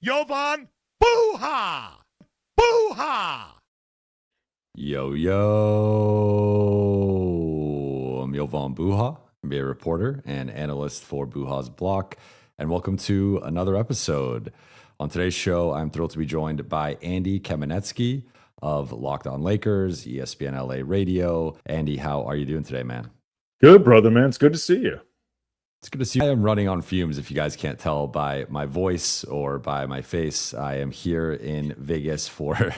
Jovan Buha! Buha! Yo, I'm Jovan Buha, NBA reporter and analyst for Buha's Block, and welcome to another episode. On today's show, I'm thrilled to be joined by Andy Kamenetzky of Locked On Lakers, ESPN LA Radio. Andy, how are you doing today, man? Good, brother, man. It's good to see you. It's good to see you. I am running on fumes, if you guys can't tell by my voice or by my face. I am here in Vegas for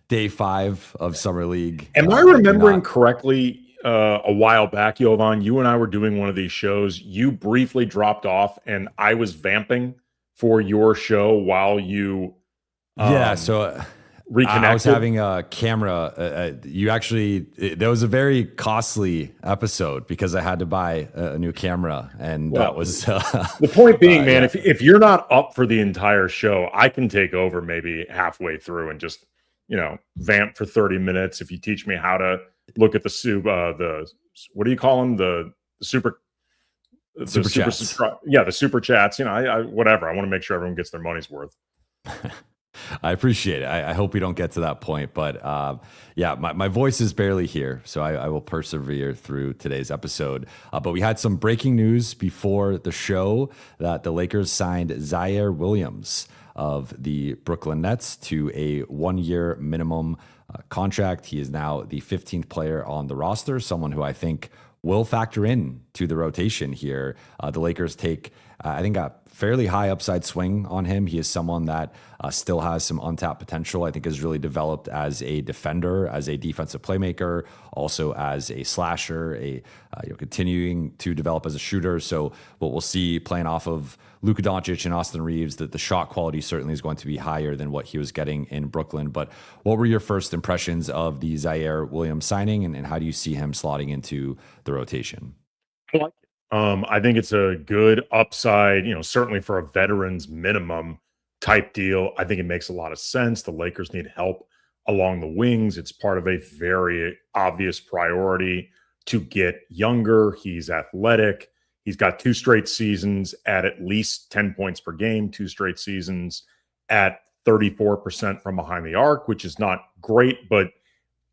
day 5 of Summer League. Am I remembering correctly a while back, Jovan, you and I were doing one of these shows. You briefly dropped off, and I was vamping for your show while you reconnected. I was having a camera. That was a very costly episode because I had to buy a new camera, and that was the point being, man. Yeah. If you're not up for the entire show, I can take over maybe halfway through and just vamp for 30 minutes. If you teach me how to look at the what do you call them, the super chats. The super chats. I whatever. I want to make sure everyone gets their money's worth. I appreciate it. I hope we don't get to that point, but my voice is barely here, so I will persevere through today's episode. But we had some breaking news before the show that the Lakers signed Ziaire Williams of the Brooklyn Nets to a 1-year minimum contract. He is now the 15th player on the roster, someone who I think will factor in to the rotation here. The Lakers take, I think, a fairly high upside swing on him. He is someone that still has some untapped potential. I think has really developed as a defender, as a defensive playmaker, also as a slasher, continuing to develop as a shooter. So what we'll see playing off of Luka Doncic and Austin Reaves, that the shot quality certainly is going to be higher than what he was getting in Brooklyn. But what were your first impressions of the Ziaire Williams signing, and how do you see him slotting into the rotation? I think it's a good upside, certainly for a veteran's minimum type deal. I think it makes a lot of sense. The Lakers need help along the wings. It's part of a very obvious priority to get younger. He's athletic. He's got 2 straight seasons at least 10 points per game, 2 straight seasons at 34% from behind the arc, which is not great, but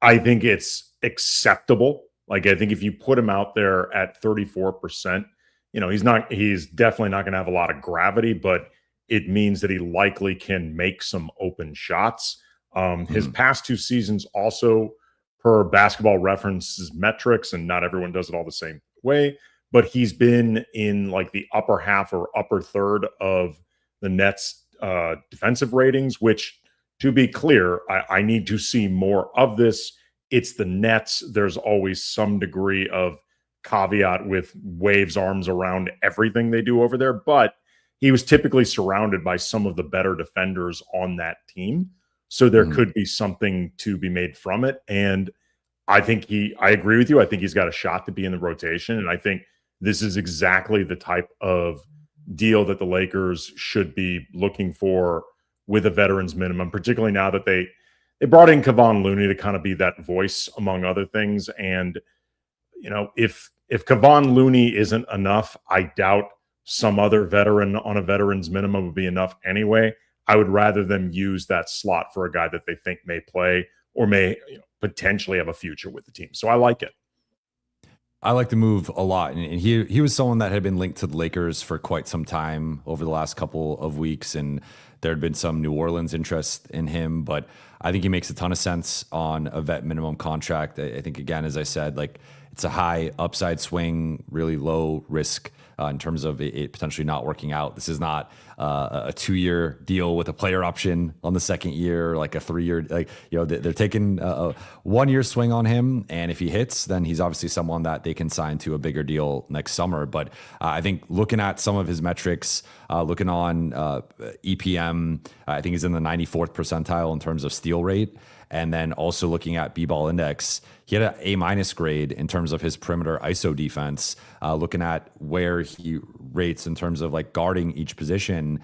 I think it's acceptable. Like, I think if you put him out there at 34%, he's definitely not going to have a lot of gravity, but it means that he likely can make some open shots. His past 2 seasons also, per Basketball Reference's metrics, and not everyone does it all the same way, but he's been in like the upper half or upper third of the Nets defensive ratings, which, to be clear, I need to see more of this. It's the Nets. There's always some degree of caveat with waves arms around everything they do over there, but he was typically surrounded by some of the better defenders on that team. So there could be something to be made from it. And I agree with you. I think he's got a shot to be in the rotation. And I think this is exactly the type of deal that the Lakers should be looking for with a veteran's minimum, particularly now that they brought in Kevon Looney to kind of be that voice, among other things. And, if Kevon Looney isn't enough, I doubt some other veteran on a veteran's minimum would be enough anyway. I would rather them use that slot for a guy that they think may play or may potentially have a future with the team. So I like it. I like the move a lot. And he was someone that had been linked to the Lakers for quite some time over the last couple of weeks. And there had been some New Orleans interest in him, but I think he makes a ton of sense on a vet minimum contract. I think, again, as I said, like, it's a high upside swing, really low risk in terms of it potentially not working out. This is not a 2-year deal with a player option on the second year, like a 3-year. They're taking a 1-year swing on him, and if he hits, then he's obviously someone that they can sign to a bigger deal next summer. But I think looking at some of his metrics, looking on EPM, I think he's in the 94th percentile in terms of steal rate. And then also looking at B-ball index, he had an A- grade in terms of his perimeter ISO defense. Looking at where he rates in terms of like guarding each position,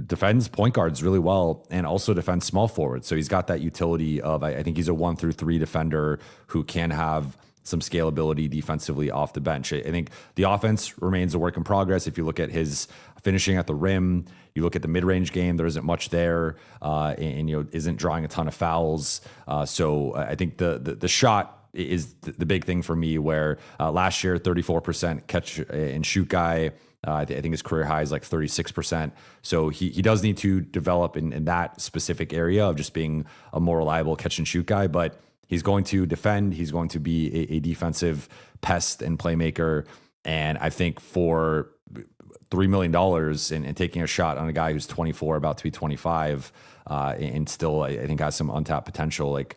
defends point guards really well and also defends small forwards. So he's got that utility of, I think he's a 1 through 3 defender who can have some scalability defensively off the bench. I think the offense remains a work in progress. If you look at his finishing at the rim, you look at the mid-range game, there isn't much there, and isn't drawing a ton of fouls. So I think the shot is the big thing for me, where last year 34% catch and shoot guy. I think his career high is like 36%. So he does need to develop in that specific area of just being a more reliable catch and shoot guy. But he's going to defend. He's going to be a defensive pest and playmaker. And I think for $3 million and taking a shot on a guy who's 24, about to be 25, and still I think has some untapped potential, like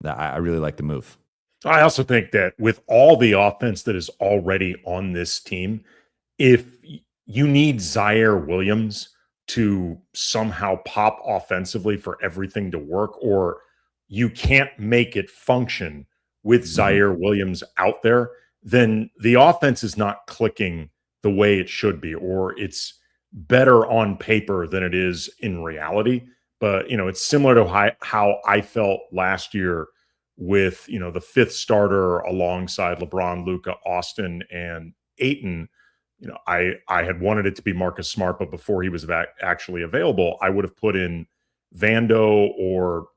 I really like the move. I also think that with all the offense that is already on this team, if you need Ziaire Williams to somehow pop offensively for everything to work, or you can't make it function with Ziaire Williams out there, then the offense is not clicking the way it should be, or it's better on paper than it is in reality. But, it's similar to how I felt last year with, the fifth starter alongside LeBron, Luka, Austin, and Ayton. I had wanted it to be Marcus Smart, but before he was actually available, I would have put in Vando or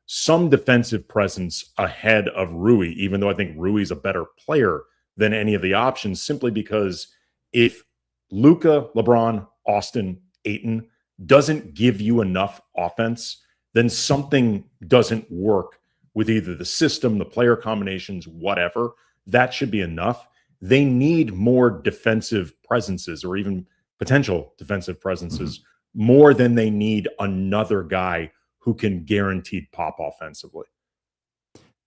some defensive presence ahead of Rui, even though I think Rui's a better player than any of the options, simply because if Luka, LeBron, Austin, Ayton doesn't give you enough offense, then something doesn't work with either the system, the player combinations, whatever. That should be enough. They need more defensive presences, or even potential defensive presences, more than they need another guy who can guaranteed pop offensively.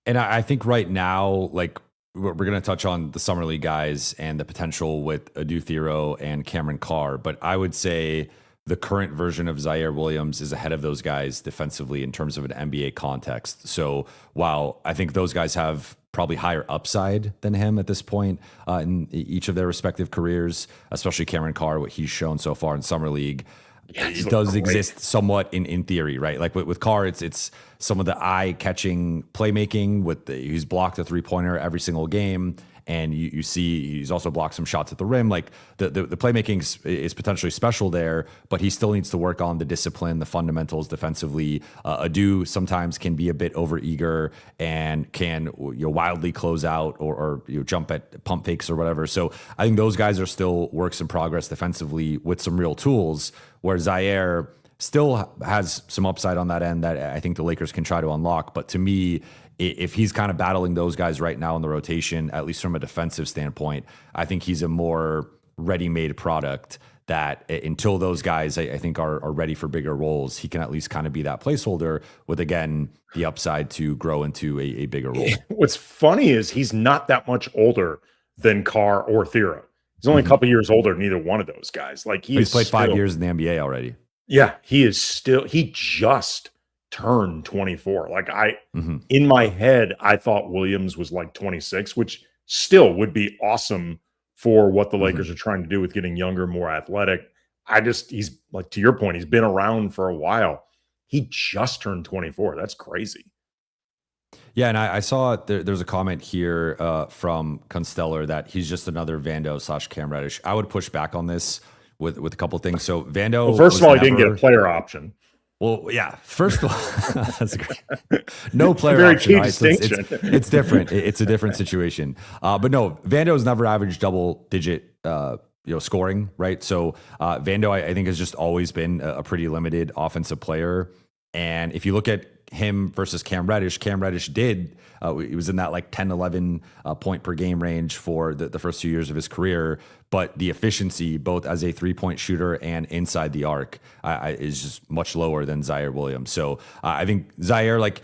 And I think right now, like, we're going to touch on the Summer League guys and the potential with Adou Thiero and Cameron Carr, but I would say the current version of Ziaire Williams is ahead of those guys defensively in terms of an NBA context. So while I think those guys have probably higher upside than him at this point in each of their respective careers, especially Cameron Carr, what he's shown so far in Summer League, it does exist somewhat in theory, right? Like with Carr, it's some of the eye-catching playmaking he's blocked a three-pointer every single game, and you see he's also blocked some shots at the rim. Like the playmaking is potentially special there, but he still needs to work on the discipline, the fundamentals defensively. Adou sometimes can be a bit overeager and can wildly close out or jump at pump fakes or whatever. So I think those guys are still works in progress defensively with some real tools, where Ziaire still has some upside on that end that I think the Lakers can try to unlock. But to me, if he's kind of battling those guys right now in the rotation, at least from a defensive standpoint, I think he's a more ready-made product that until those guys, I think, are ready for bigger roles, he can at least kind of be that placeholder with, again, the upside to grow into a bigger role. What's funny is he's not that much older than Carr or Thiero. He's only a couple years older than either one of those guys. Like he's played 5 years in the NBA already. Yeah, he just turned 24. Like in my head, I thought Williams was like 26, which still would be awesome for what the Lakers are trying to do with getting younger, more athletic. He's like, to your point, he's been around for a while. He just turned 24. That's crazy. Yeah, and I saw there's a comment here from Constellar that he's just another Vando/Cam Reddish. I would push back on this with a couple of things. So Vando, well, first of all, he didn't get a player option. Well, yeah. First of all, that's great. No player option. Right? So it's different. It's a different situation. But no, Vando's never averaged double-digit scoring, right? So Vando, I think, has just always been a pretty limited offensive player. And if you look at him versus Cam Reddish did, he was in that like 10, 11 point per game range for the first 2 years of his career. But the efficiency, both as a 3-point shooter and inside the arc, is just much lower than Ziaire Williams. So I think Ziaire, like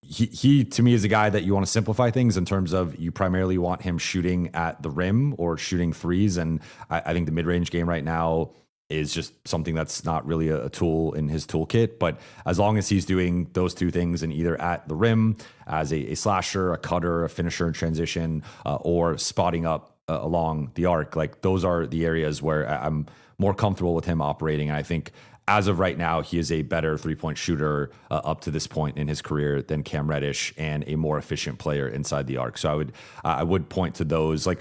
he to me is a guy that you want to simplify things in terms of you primarily want him shooting at the rim or shooting threes. And I think the mid-range game right now is just something that's not really a tool in his toolkit. But as long as he's doing those two things, and either at the rim as a slasher, a cutter, a finisher in transition, or spotting up along the arc, like those are the areas where I'm more comfortable with him operating. And I think as of right now, he is a better 3-point shooter up to this point in his career than Cam Reddish, and a more efficient player inside the arc. So I would point to those. Like,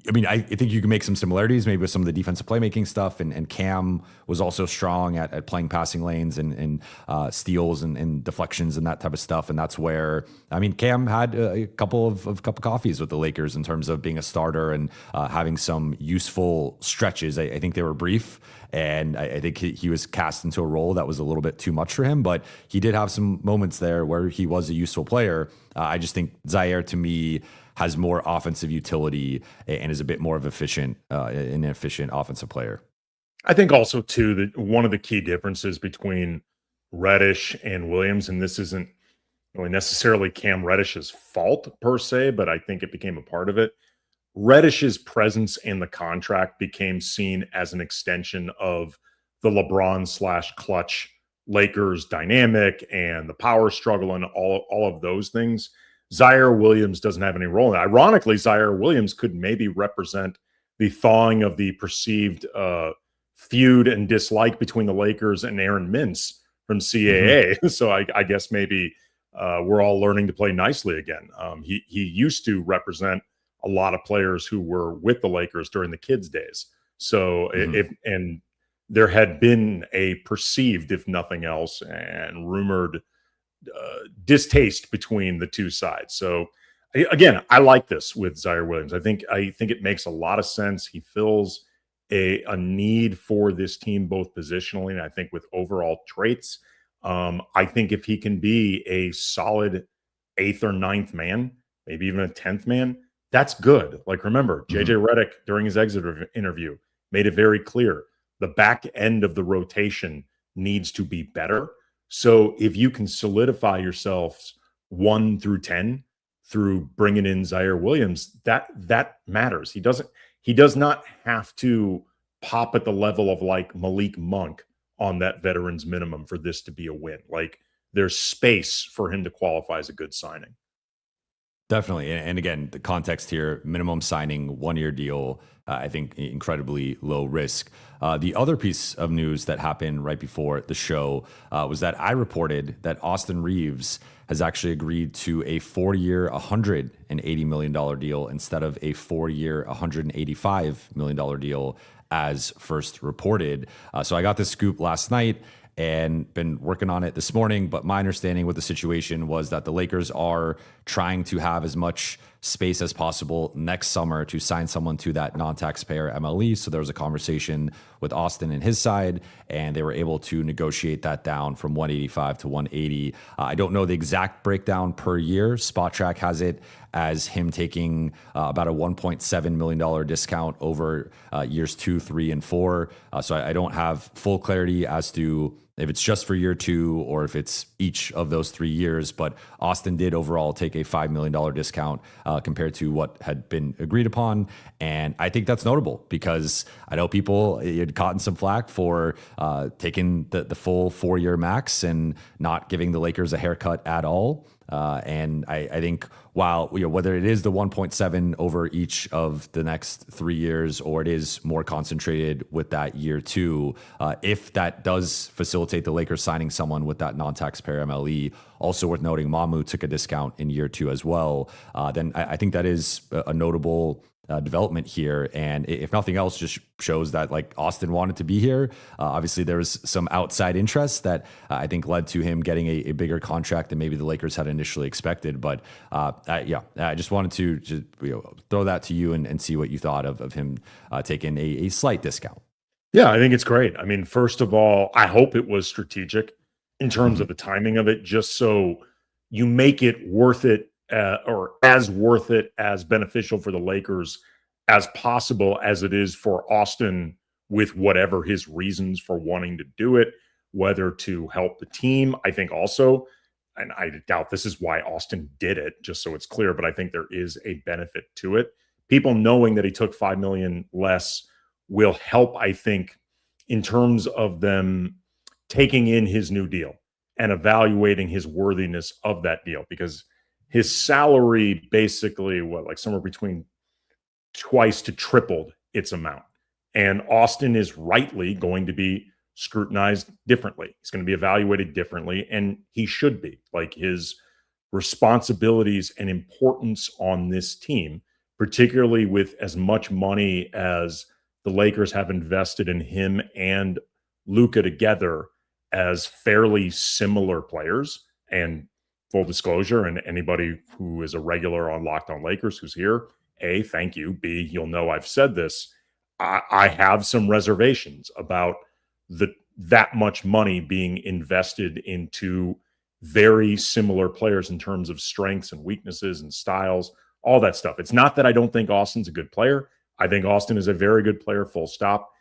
I mean, I think you can make some similarities maybe with some of the defensive playmaking stuff. And Cam was also strong at playing passing lanes and steals and deflections and that type of stuff. And that's where, I mean, Cam had a couple of coffees with the Lakers in terms of being a starter and having some useful stretches. I think they were brief. And I think he was cast into a role that was a little bit too much for him. But he did have some moments there where he was a useful player. I just think Ziaire, to me, has more offensive utility and is a bit more of an efficient offensive player. I think also, too, that one of the key differences between Reddish and Williams, and this isn't really necessarily Cam Reddish's fault per se, but I think it became a part of it. Reddish's presence in the contract became seen as an extension of the LeBron/Clutch Lakers dynamic and the power struggle and all of those things. Ziaire Williams doesn't have any role in it. Ironically, Ziaire Williams could maybe represent the thawing of the perceived feud and dislike between the Lakers and Aaron Mintz from CAA. Mm-hmm. So I guess maybe we're all learning to play nicely again. He used to represent a lot of players who were with the Lakers during the kids' days. So and there had been a perceived, if nothing else, and rumored distaste between the two sides. So again, I like this with Ziaire Williams. I think it makes a lot of sense. He fills a need for this team, both positionally and I think with overall traits. I think if he can be a solid 8th or 9th man, maybe even a 10th man, that's good. Like, remember, JJ Redick during his exit interview made it very clear the back end of the rotation needs to be better. So if you can solidify yourselves 1 through 10 through bringing in Ziaire Williams, that matters. He does not have to pop at the level of like Malik Monk on that veterans minimum for this to be a win. Like, there's space for him to qualify as a good signing. Definitely. And again, the context here, minimum signing, 1-year deal, I think incredibly low risk. The other piece of news that happened right before the show was that I reported that Austin Reaves has actually agreed to a 4-year, $180 million deal instead of a 4-year, $185 million deal as first reported. So I got this scoop last night and been working on it this morning. But my understanding with the situation was that the Lakers are trying to have as much space as possible next summer to sign someone to that non-taxpayer MLE. So there was a conversation with Austin and his side, and they were able to negotiate that down from 185 to 180. I don't know the exact breakdown per year. Spot Track has it as him taking about a $1.7 million discount over years 2, 3, and 4. So I don't have full clarity as to if it's just for year 2 or if it's each of those 3 years. But Austin did overall take a $5 million discount compared to what had been agreed upon. And I think that's notable because I know people had caught in some flack for taking the full 4-year max and not giving the Lakers a haircut at all. And I think while, whether it is the 1.7 over each of the next 3 years or it is more concentrated with that year 2, if that does facilitate the Lakers signing someone with that non-taxpayer MLE, also worth noting, Mamu took a discount in year 2 as well. Then I think that is a notable development here, and if nothing else, just shows that like Austin wanted to be here. Obviously, there was some outside interest that I think led to him getting a bigger contract than maybe the Lakers had initially expected. But I just wanted to just, throw that to you and see what you thought of him taking a slight discount. Yeah, I think it's great. I mean, first of all, I hope it was strategic in terms of the timing of it, just so you make it worth it. Or as worth it, as beneficial for the Lakers as possible as it is for Austin, with whatever his reasons for wanting to do it, whether to help the team. I think also, and I doubt this is why Austin did it, just so it's clear, but I think there is a benefit to it. People knowing that he took $5 million less will help, I think, in terms of them taking in his new deal and evaluating his worthiness of that deal, because his salary basically, somewhere between twice to tripled its amount. And Austin is rightly going to be scrutinized differently. He's going to be evaluated differently, and he should be. Like, his responsibilities and importance on this team, particularly with as much money as the Lakers have invested in him and Luka together as fairly similar players. And full disclosure, and anybody who is a regular on Locked On Lakers who's here, A, thank you. B, you'll know I've said this. I have some reservations about that much money being invested into very similar players in terms of strengths and weaknesses and styles, all that stuff. It's not that I don't think Austin's a good player. I think Austin is a very good player, full stop.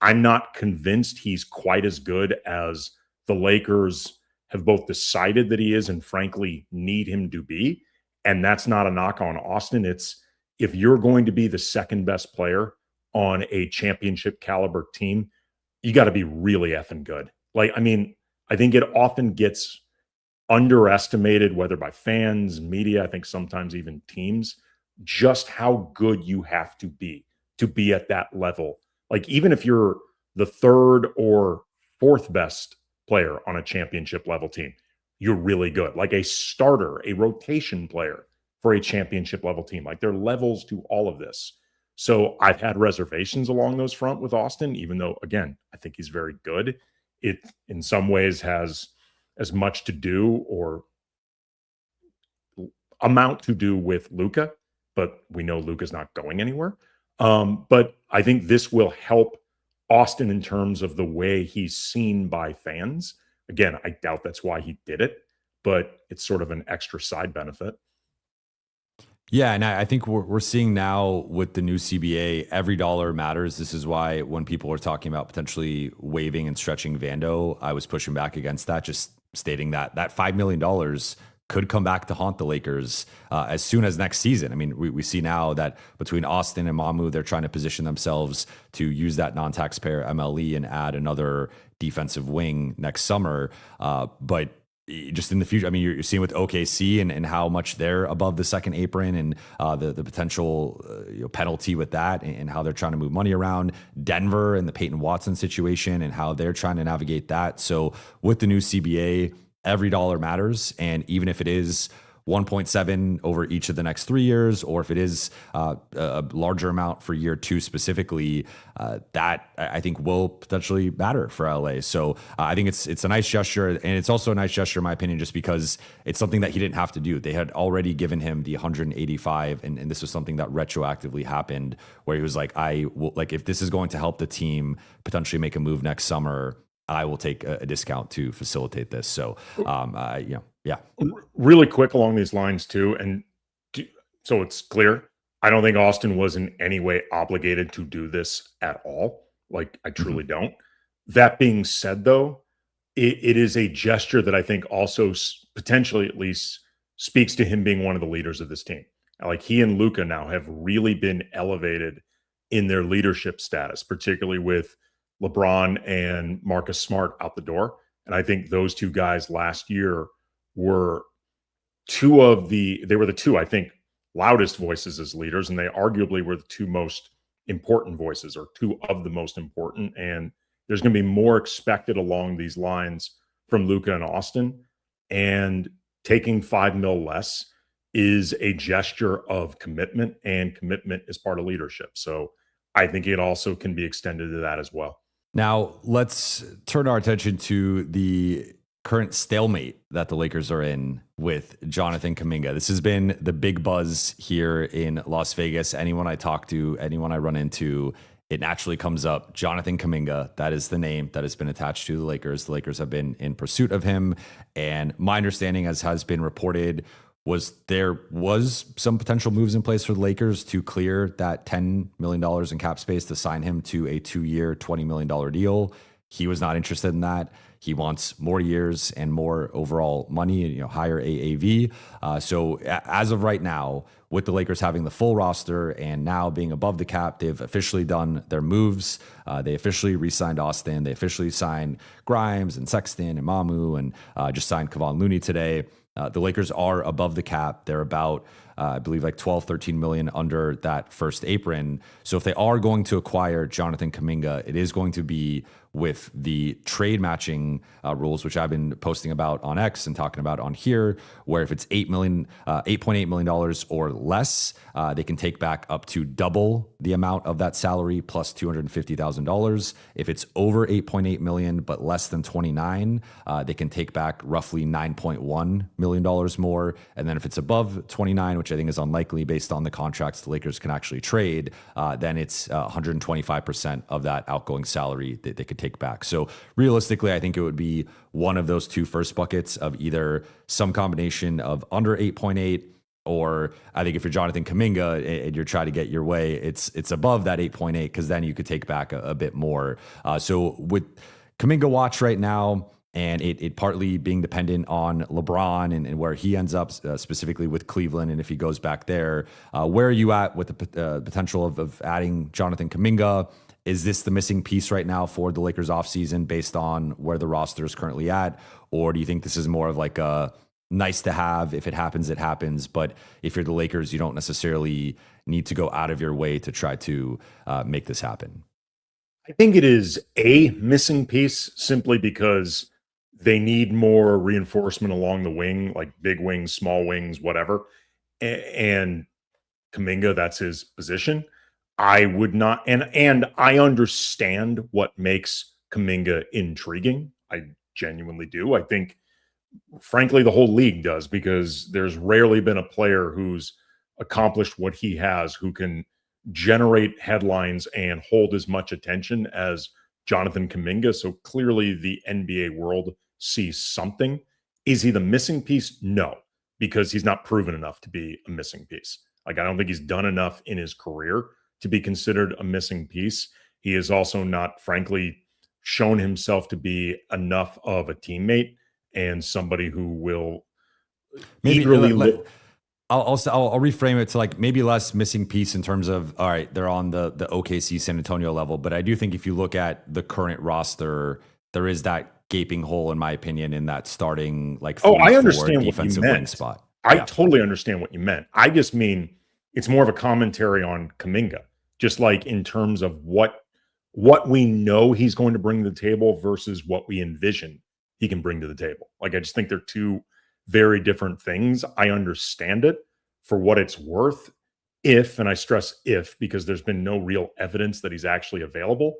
I'm not convinced he's quite as good as the Lakers have both decided that he is and frankly need him to be. And that's not a knock on Austin. It's, if you're going to be the second best player on a championship caliber team, you got to be really effing good. Like, I mean, I think it often gets underestimated, whether by fans, media, I think sometimes even teams, just how good you have to be at that level. Like, even if you're the third or fourth best player on a championship level team, you're really good. Like a starter, a rotation player for a championship level team. Like, there are levels to all of this. So I've had reservations along those front with Austin, even though, again, I think he's very good. It in some ways has as much to do or amount to do with Luka, but we know Luka's not going anywhere. But I think this will help Austin in terms of the way he's seen by fans. Again, I doubt that's why he did it, but it's sort of an extra side benefit. Yeah, and I think we're seeing now with the new CBA, every dollar matters. This is why when people were talking about potentially waiving and stretching Vando, I was pushing back against that, just stating that $5 million could come back to haunt the Lakers as soon as next season. I mean, we see now that between Austin and Mamu, they're trying to position themselves to use that non-taxpayer MLE and add another defensive wing next summer. But just in the future, I mean, you're seeing with OKC and how much they're above the second apron and the potential penalty with that and how they're trying to move money around. Denver and the Peyton Watson situation and how they're trying to navigate that. So with the new CBA, every dollar matters. And even if it is 1.7 over each of the next 3 years, or if it is a larger amount for year two specifically, that I think will potentially matter for LA. So I think it's a nice gesture, and it's also a nice gesture in my opinion, just because it's something that he didn't have to do. They had already given him the 185, and this was something that retroactively happened, where he was like, I will, like, if this is going to help the team potentially make a move next summer, I will take a discount to facilitate this. So, yeah. Really quick along these lines too, and so it's clear, I don't think Austin was in any way obligated to do this at all. Like, I truly don't. That being said, though, it is a gesture that I think also potentially at least speaks to him being one of the leaders of this team. Like, he and Luka now have really been elevated in their leadership status, particularly with LeBron and Marcus Smart out the door. And I think those two guys last year were they were the two, I think, loudest voices as leaders, and they arguably were the two most important voices, or two of the most important. And there's going to be more expected along these lines from Luka and Austin. And taking $5 million less is a gesture of commitment, and commitment is part of leadership. So I think it also can be extended to that as well. Now, let's turn our attention to the current stalemate that the Lakers are in with Jonathan Kuminga. This has been the big buzz here in Las Vegas. Anyone I talk to, anyone I run into, it naturally comes up. Jonathan Kuminga, that is the name that has been attached to the Lakers. The Lakers have been in pursuit of him. And my understanding, as has been reported, was there was some potential moves in place for the Lakers to clear that $10 million in cap space to sign him to a 2-year, $20 million deal. He was not interested in that. He wants more years and more overall money, higher AAV. So as of right now, with the Lakers having the full roster and now being above the cap, they've officially done their moves. They officially re-signed Austin. They officially signed Grimes and Sexton and Mamu, and just signed Kevon Looney today. The Lakers are above the cap. They're about, I believe, like 12, 13 million under that first apron. So if they are going to acquire Jonathan Kuminga, it is going to be with the trade matching rules, which I've been posting about on X and talking about on here, where if it's $8.8 million or less, they can take back up to double the amount of that salary plus $250,000. If it's over 8.8 million but less than 29, they can take back roughly $9.1 million more. And then if it's above 29, which I think is unlikely based on the contracts the Lakers can actually trade, then it's 125% of that outgoing salary that they could take back. So realistically, I think it would be one of those two first buckets of either some combination of under 8.8, or I think if you're Jonathan Kuminga and you're trying to get your way, it's above that 8.8, because then you could take back a bit more. So with Kuminga watch right now, and it partly being dependent on LeBron and where he ends up specifically with Cleveland, and if he goes back there, where are you at with the potential of adding Jonathan Kuminga? Is this the missing piece right now for the Lakers offseason based on where the roster is currently at? Or do you think this is more of like a nice to have? If it happens, it happens. But if you're the Lakers, you don't necessarily need to go out of your way to try to make this happen. I think it is a missing piece simply because they need more reinforcement along the wing, like big wings, small wings, whatever. And Kuminga, that's his position. I would not, and I understand what makes Kuminga intriguing. I genuinely do. I think, frankly, the whole league does, because there's rarely been a player who's accomplished what he has, who can generate headlines and hold as much attention as Jonathan Kuminga. So clearly the NBA world sees something. Is he the missing piece? No, because he's not proven enough to be a missing piece. Like, I don't think he's done enough in his career to be considered a missing piece. He has also not, frankly, shown himself to be enough of a teammate and somebody who will eagerly look. I'll reframe it to like maybe less missing piece in terms of, all right, they're on the OKC San Antonio level. But I do think if you look at the current roster, there is that gaping hole, in my opinion, in that starting like I understand defensive wing spot. I totally understand what you meant. I just mean it's more of a commentary on Kuminga, just like in terms of what we know he's going to bring to the table versus what we envision he can bring to the table. Like, I just think they're two very different things. I understand it for what it's worth. If, and I stress if, because there's been no real evidence that he's actually available.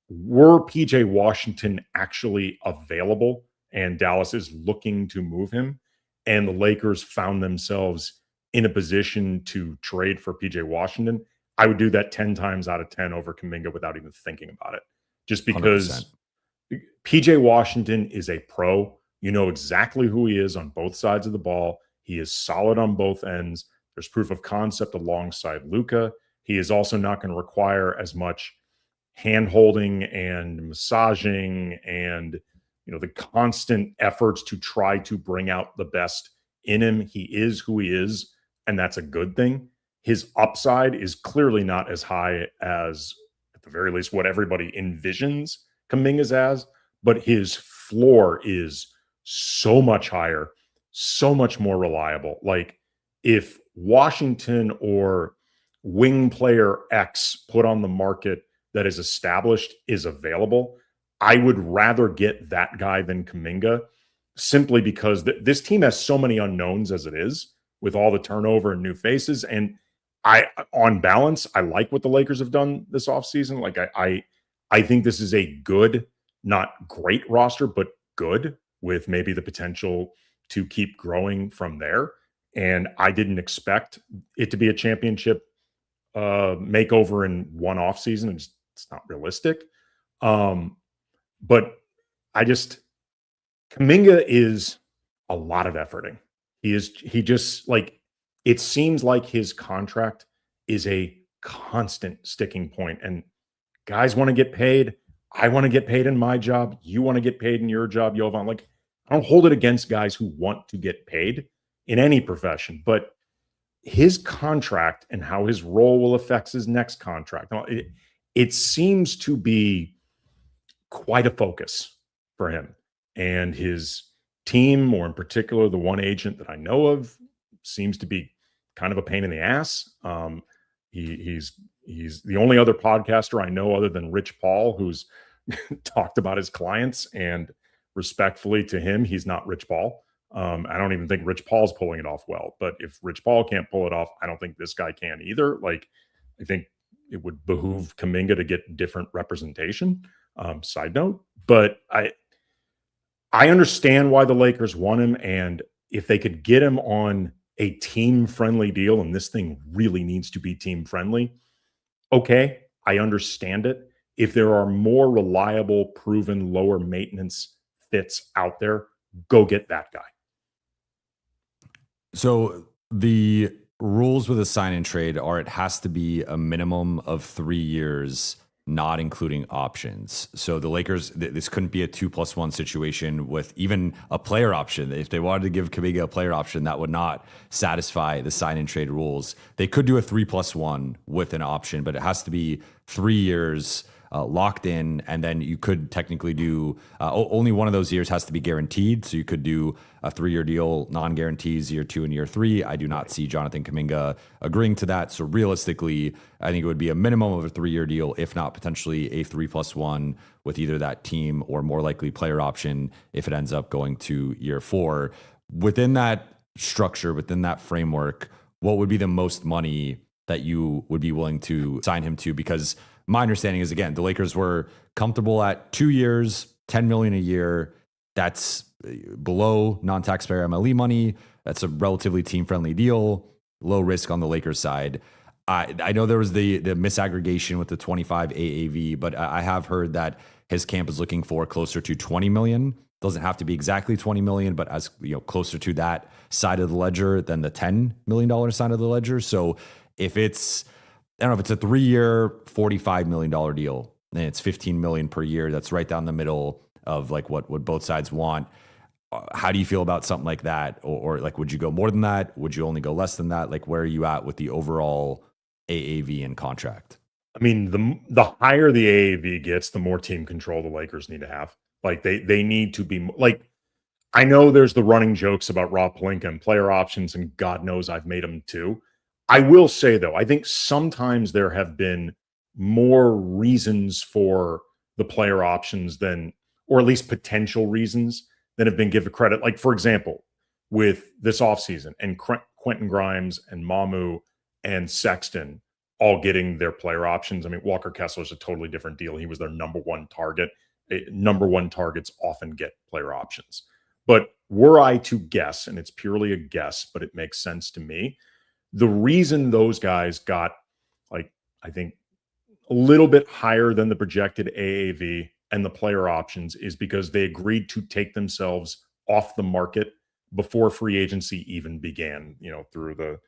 Were PJ Washington actually available and Dallas is looking to move him, and the Lakers found themselves in a position to trade for PJ Washington, I would do that 10 times out of 10 over Kuminga without even thinking about it. Just because 100%. PJ Washington is a pro. You know exactly who he is on both sides of the ball. He is solid on both ends. There's proof of concept alongside Luka. He is also not going to require as much hand-holding and massaging and, the constant efforts to try to bring out the best in him. He is who he is, and that's a good thing. His upside is clearly not as high as, at the very least, what everybody envisions Kuminga's as, but his floor is so much higher, so much more reliable. Like, if Washington or wing player X put on the market that is established is available, I would rather get that guy than Kuminga, simply because this team has so many unknowns as it is, with all the turnover and new faces. And on balance, I like what the Lakers have done this offseason. Like, I think this is a good, not great roster, but good, with maybe the potential to keep growing from there. And I didn't expect it to be a championship makeover in one offseason. It's not realistic. But Kuminga is a lot of efforting. He just like, it seems like his contract is a constant sticking point, and guys want to get paid. I want to get paid in my job. You want to get paid in your job, Jovan. Like, I don't hold it against guys who want to get paid in any profession, but his contract and how his role will affect his next contract, it seems to be quite a focus for him. And his team, or in particular, the one agent that I know of, seems to be kind of a pain in the ass. He's the only other podcaster I know other than Rich Paul who's talked about his clients, and respectfully to him, he's not Rich Paul. I don't even think Rich Paul's pulling it off well, but if Rich Paul can't pull it off, I don't think this guy can either. Like, I think it would behoove Kuminga to get different representation. Side note, but I understand why the Lakers want him, and if they could get him on a team-friendly deal, and this thing really needs to be team-friendly, okay, I understand it. If there are more reliable, proven, lower maintenance fits out there, go get that guy. So the rules with a sign and trade are it has to be a minimum of 3 years, not including options. So the Lakers, this couldn't be a 2+1 situation with even a player option. If they wanted to give Kuminga a player option, that would not satisfy the sign and trade rules. They could do a 3+1 with an option, but it has to be 3 years locked in, and then you could technically do only one of those years has to be guaranteed. So you could do a 3-year deal, non-guarantees, year 2 and year 3. I do not see Jonathan Kuminga agreeing to that. So realistically, I think it would be a minimum of a 3-year deal, if not potentially a 3+1 with either that team or more likely player option if it ends up going to year 4. Within that structure, within that framework, what would be the most money that you would be willing to sign him to? Because my understanding is, again, the Lakers were comfortable at 2 years, $10 million a year. That's below non-taxpayer MLE money. That's a relatively team-friendly deal, low risk on the Lakers side. I know there was the misaggregation with the 25 AAV, but I have heard that his camp is looking for closer to 20 million. Doesn't have to be exactly 20 million, but as closer to that side of the ledger than the $10 million side of the ledger. So if it's, I don't know, if it's a 3-year, $45 million deal, and it's $15 million per year, that's right down the middle of like what both sides want. How do you feel about something like that? Or like, would you go more than that? Would you only go less than that? Like, where are you at with the overall AAV and contract? I mean, the higher the AAV gets, the more team control the Lakers need to have. Like, they need to be like, I know there's the running jokes about Rob Pelinka and player options, and God knows I've made them too. I will say, though, I think sometimes there have been more reasons for the player options than, or at least potential reasons, than have been given credit. Like, for example, with this offseason and Quentin Grimes and Mamu and Sexton all getting their player options. I mean, Walker Kessler's a totally different deal. He was their number one target. Number one targets often get player options. But were I to guess, and it's purely a guess, but it makes sense to me, the reason those guys got, like, I think a little bit higher than the projected AAV and the player options is because they agreed to take themselves off the market before free agency even began, through the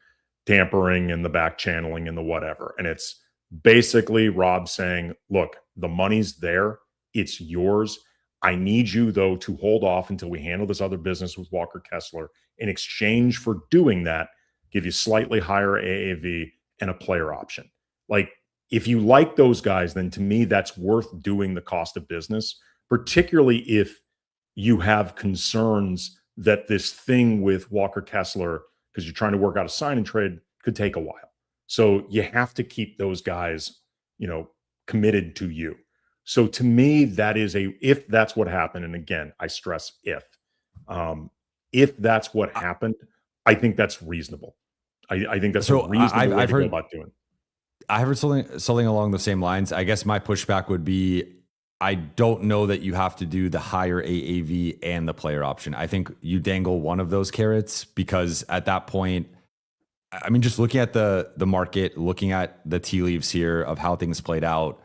tampering and the back channeling and the whatever. And it's basically Rob saying, look, the money's there. It's yours. I need you, though, to hold off until we handle this other business with Walker Kessler. In exchange for doing that, give you slightly higher AAV and a player option. Like, if you like those guys, then to me, that's worth doing the cost of business, particularly if you have concerns that this thing with Walker Kessler, because you're trying to work out a sign and trade, could take a while. So you have to keep those guys, committed to you. So to me, that is if that's what happened, and again, I stress if that's what happened, I think that's reasonable. I think that's a reasonable way to go about doing it. I heard something along the same lines. I guess my pushback would be, I don't know that you have to do the higher AAV and the player option. I think you dangle one of those carrots, because at that point, I mean, just looking at the market, looking at the tea leaves here of how things played out,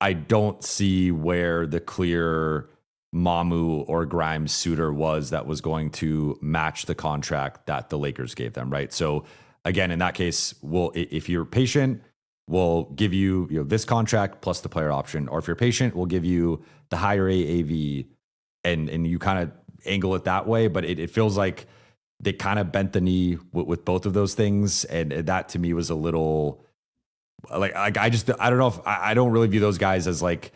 I don't see where the clear Mamu or Grimes suitor was that was going to match the contract that the Lakers gave them, right? So again, in that case, if you're patient, we'll give you, this contract plus the player option. Or if you're patient, we'll give you the higher AAV, and you kind of angle it that way. But it feels like they kind of bent the knee with both of those things. And that to me was a little like I don't know if I don't really view those guys as like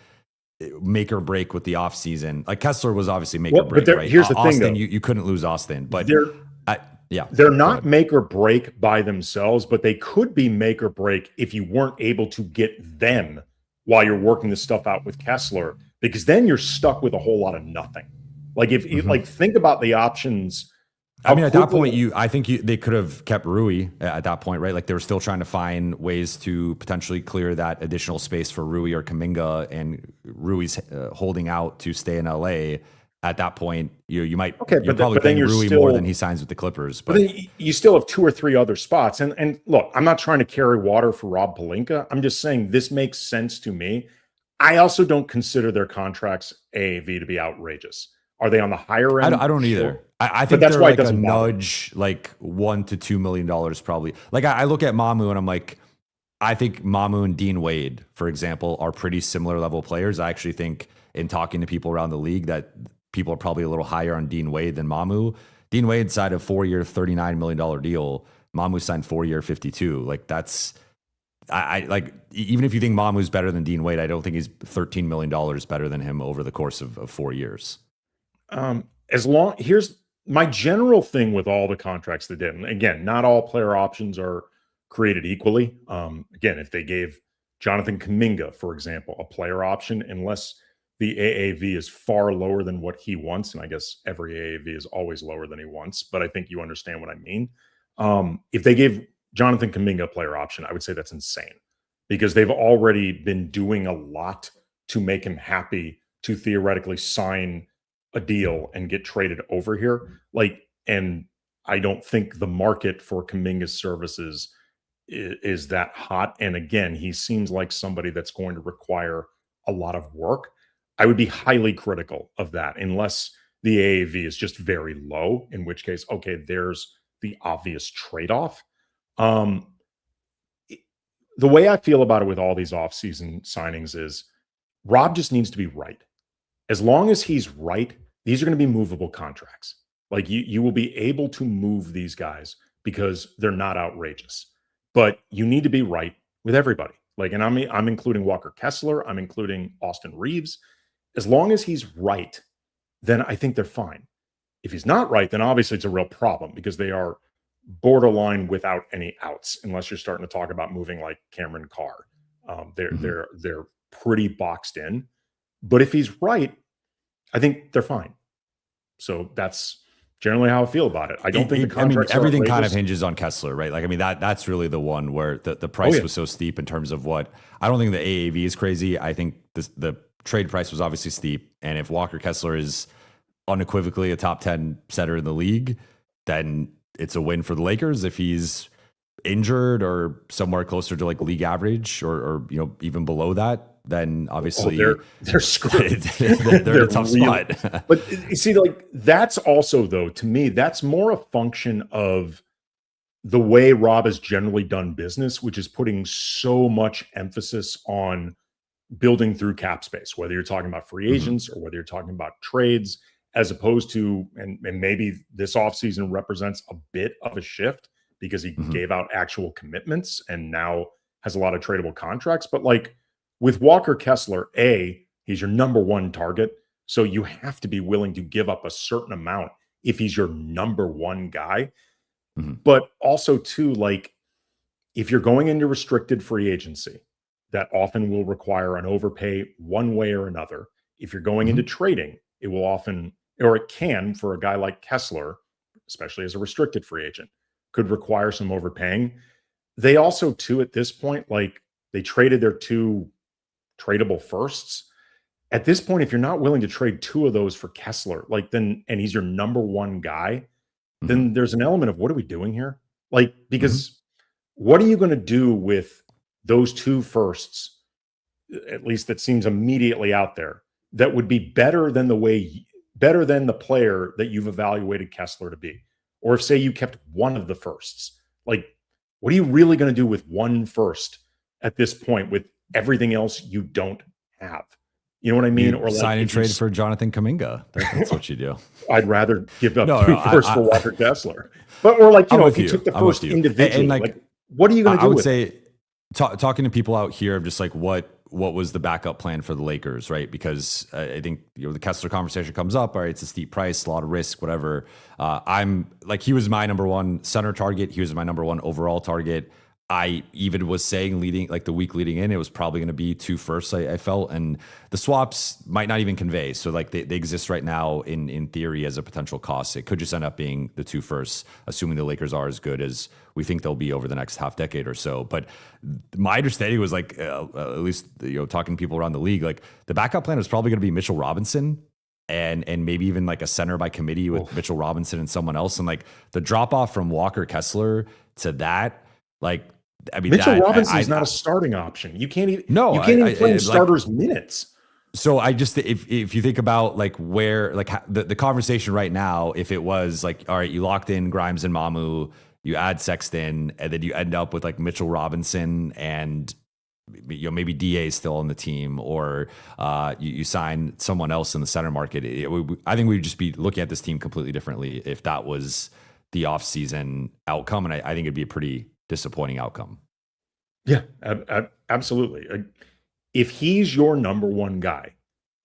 make or break with the off season. Like Kessler was obviously make or break, right? Here's the Austin, thing, though. You couldn't lose Austin, but they're not make or break by themselves, but they could be make or break if you weren't able to get them while you're working this stuff out with Kessler. because then you're stuck with a whole lot of nothing. Like if you like think about the options. I mean, at that point, I think they could have kept Rui at that point, right? Like they were still trying to find ways to potentially clear that additional space for Rui or Kuminga, and Rui's holding out to stay in LA. At that point, you might you're probably paying Rui more than he signs with the Clippers. But then you still have 2 or 3 other spots. And look, I'm not trying to carry water for Rob Pelinka. I'm just saying this makes sense to me. I also don't consider their contracts AAV to be outrageous. Are they on the higher end? I don't either. I think that's why like a nudge, like $1 to $2 million probably. Like I look at Mamu and I'm like, I think Mamu and Dean Wade, for example, are pretty similar level players. I actually think in talking to people around the league that people are probably a little higher on Dean Wade than Mamu. Dean Wade signed a 4-year, $39 million deal. Mamu signed 4-year, $52. Like that's, I like, even if you think Mamu's better than Dean Wade, I don't think he's $13 million better than him over the course of 4 years. Here's my general thing with all the contracts they did. And again, not all player options are created equally. Again, if they gave Jonathan Kuminga, for example, a player option, unless the AAV is far lower than what he wants, and I guess every AAV is always lower than he wants, but I think you understand what I mean. If they gave Jonathan Kuminga a player option, I would say that's insane because they've already been doing a lot to make him happy to theoretically sign a deal and get traded over here. And I don't think the market for Kuminga's services is that hot. And again, he seems like somebody that's going to require a lot of work. I would be highly critical of that unless the AAV is just very low, in which case, okay, there's the obvious trade-off. The way I feel about it with all these offseason signings is Rob just needs to be right. As long as he's right, these are going to be movable contracts. Like you will be able to move these guys because they're not outrageous. But you need to be right with everybody. Like, and I'm including Walker Kessler. I'm including Austin Reaves. As long as he's right, then I think they're fine. If he's not right, then obviously it's a real problem because they are borderline without any outs, unless you're starting to talk about moving like Cameron Carr. They're pretty boxed in. But if he's right, I think they're fine. So that's generally how I feel about it. I don't think the contracts everything kind of hinges on Kessler, right? Like, I mean, that's really the one where the price was so steep in terms of what I don't think the AAV is crazy. I think the trade price was obviously steep. And if Walker Kessler is unequivocally a top 10 setter in the league, then it's a win for the Lakers. If he's injured or somewhere closer to like league average or even below that, then obviously they're screwed. they're in a tough spot. But you see, like that's also though, to me, that's more a function of the way Rob has generally done business, which is putting so much emphasis on building through cap space, whether you're talking about free agents or whether you're talking about trades, as opposed to, and maybe this offseason represents a bit of a shift because he gave out actual commitments and now has a lot of tradable contracts. But like with Walker Kessler, he's your number one target. So you have to be willing to give up a certain amount if he's your number one guy. But also too, like if you're going into restricted free agency, that often will require an overpay one way or another. If you're going into trading, it will often, or it can for a guy like Kessler, especially as a restricted free agent, could require some overpaying. They also too, at this point, like they traded their 2 tradable firsts. At this point, if you're not willing to trade 2 of those for Kessler, like then, and he's your number one guy, then there's an element of what are we doing here? Like, because what are you going to do with those 2 firsts, at least that seems immediately out there, that would be better than the player that you've evaluated Kessler to be? Or if say you kept one of the firsts, like what are you really going to do with 1 first at this point with everything else you don't have? You know what I mean? Or sign and trade for Jonathan Kuminga. That's what you do. I'd rather give up 2 firsts for Walker Kessler. But or like, if you took the first individually, like what are you going to do? I would say talking to people out here of just like what was the backup plan for the Lakers, right? Because I think the Kessler conversation comes up. All right, it's a steep price, a lot of risk, whatever. I'm like, he was my number one center target. He was my number one overall target. I even was saying the week leading in, it was probably going to be 2 firsts, I felt. And the swaps might not even convey. So like they exist right now in theory as a potential cost. It could just end up being the 2 firsts, assuming the Lakers are as good as we think they'll be over the next half decade or so. But my understanding was like, at least, talking to people around the league, like the backup plan was probably going to be Mitchell Robinson. And maybe even like a center by committee with Mitchell Robinson and someone else. And like the drop off from Walker Kessler to that, like, I mean, Mitchell Robinson is not a starting option. You can't even play starters minutes. So I just, if you think about like where, like the conversation right now, if it was like, all right, you locked in Grimes and Mamu, you add Sexton, and then you end up with like Mitchell Robinson and maybe DA is still on the team, or you sign someone else in the center market. I think we'd just be looking at this team completely differently if that was the offseason outcome. And I think it'd be a pretty disappointing outcome. Yeah, absolutely. If he's your number one guy,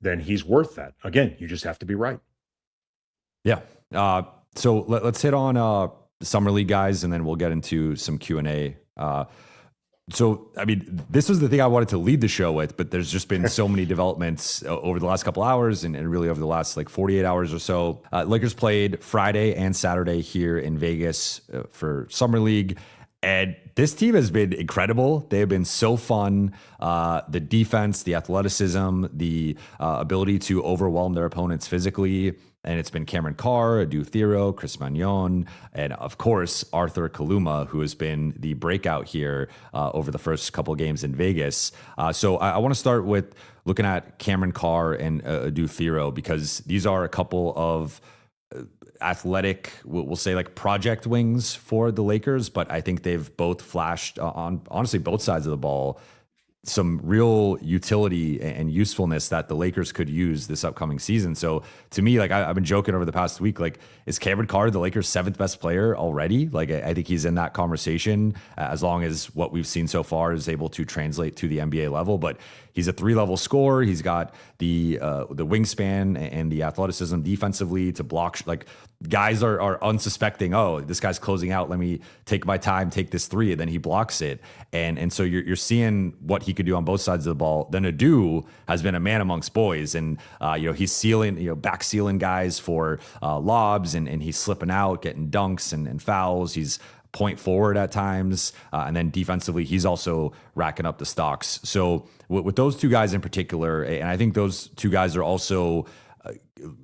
then he's worth that. Again, you just have to be right. Yeah. So let's hit on Summer League guys, and then we'll get into some Q&A. So, I mean, this was the thing I wanted to lead the show with, but there's just been so many developments over the last couple hours and really over the last like 48 hours or so. Lakers played Friday and Saturday here in Vegas for Summer League. And this team has been incredible. They have been so fun. The defense, the athleticism, the ability to overwhelm their opponents physically. And it's been Cameron Carr, Adou Thiero, Chris Mañon, and of course, Arthur Kaluma, who has been the breakout here over the first couple of games in Vegas. So I want to start with looking at Cameron Carr and Adou Thiero, because these are a couple of athletic, we'll say like project wings for the Lakers, but I think they've both flashed on honestly both sides of the ball some real utility and usefulness that the Lakers could use this upcoming season. So to me, like I've been joking over the past week, like is Cameron Carr the Lakers' 7th best player already? Like I think he's in that conversation as long as what we've seen so far is able to translate to the NBA level. But he's a 3-level scorer. He's got the wingspan and the athleticism defensively to block. Like guys are unsuspecting. Oh, this guy's closing out. Let me take my time, take this 3, and then he blocks it. And so you're seeing what he could do on both sides of the ball. Then Adou has been a man amongst boys, and he's sealing, back sealing guys for lobs, and he's slipping out, getting dunks and fouls. He's point forward at times, and then defensively, he's also racking up the stocks. So with those two guys in particular, and I think those two guys are also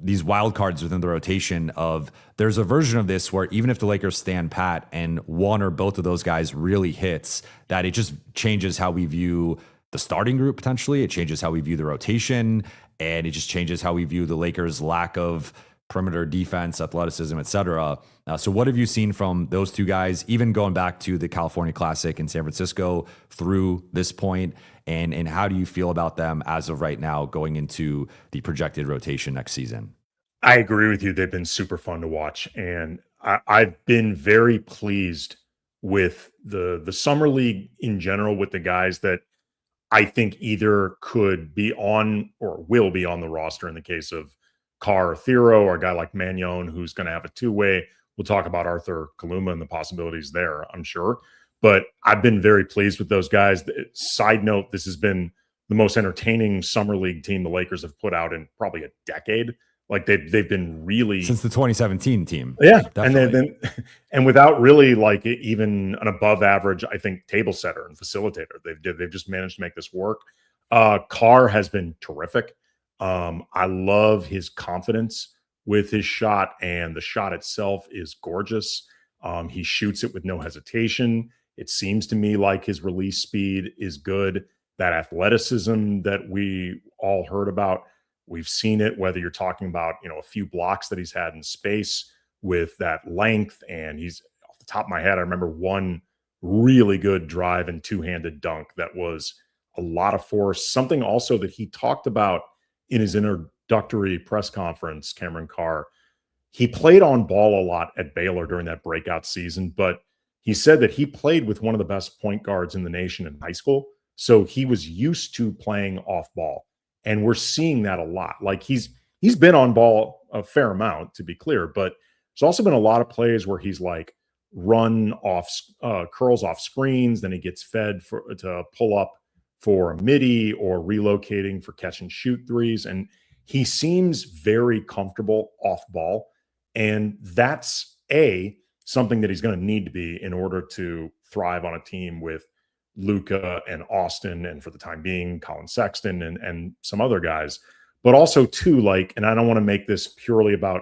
these wild cards within the rotation of there's a version of this where even if the Lakers stand pat and one or both of those guys really hits, that it just changes how we view the starting group potentially. It changes how we view the rotation, and it just changes how we view the Lakers' lack of perimeter defense, athleticism, etc. So what have you seen from those two guys, even going back to the California Classic in San Francisco through this point? And how do you feel about them as of right now going into the projected rotation next season? I agree with you. They've been super fun to watch. And I've been very pleased with the Summer League in general, with the guys that I think either could be on or will be on the roster in the case of Carr Thiero, or a guy like Mañon, who's going to have a 2-way. We'll talk about Arthur Kaluma and the possibilities there, I'm sure. But I've been very pleased with those guys. Side note, this has been the most entertaining Summer League team the Lakers have put out in probably a decade. Like they've been really since the 2017 team. Yeah. Definitely. And without really like even an above average, I think, table setter and facilitator. They've just managed to make this work. Carr has been terrific. I love his confidence with his shot, and the shot itself is gorgeous. He shoots it with no hesitation. It seems to me like his release speed is good. That athleticism that we all heard about, we've seen it, whether you're talking about, a few blocks that he's had in space with that length. And he's, off the top of my head, I remember one really good drive and two-handed dunk that was a lot of force. Something also that he talked about in his introductory press conference, Cameron Carr, he played on ball a lot at Baylor during that breakout season, but he said that he played with one of the best point guards in the nation in high school. So he was used to playing off ball. And we're seeing that a lot. Like he's been on ball a fair amount, to be clear, but there's also been a lot of plays where he's like run off curls off screens. Then he gets fed to pull up for a midi or relocating for catch and shoot threes. And he seems very comfortable off ball. And that's something that he's going to need to be in order to thrive on a team with Luka and Austin, and for the time being, Colin Sexton and some other guys. But also too, like, and I don't want to make this purely about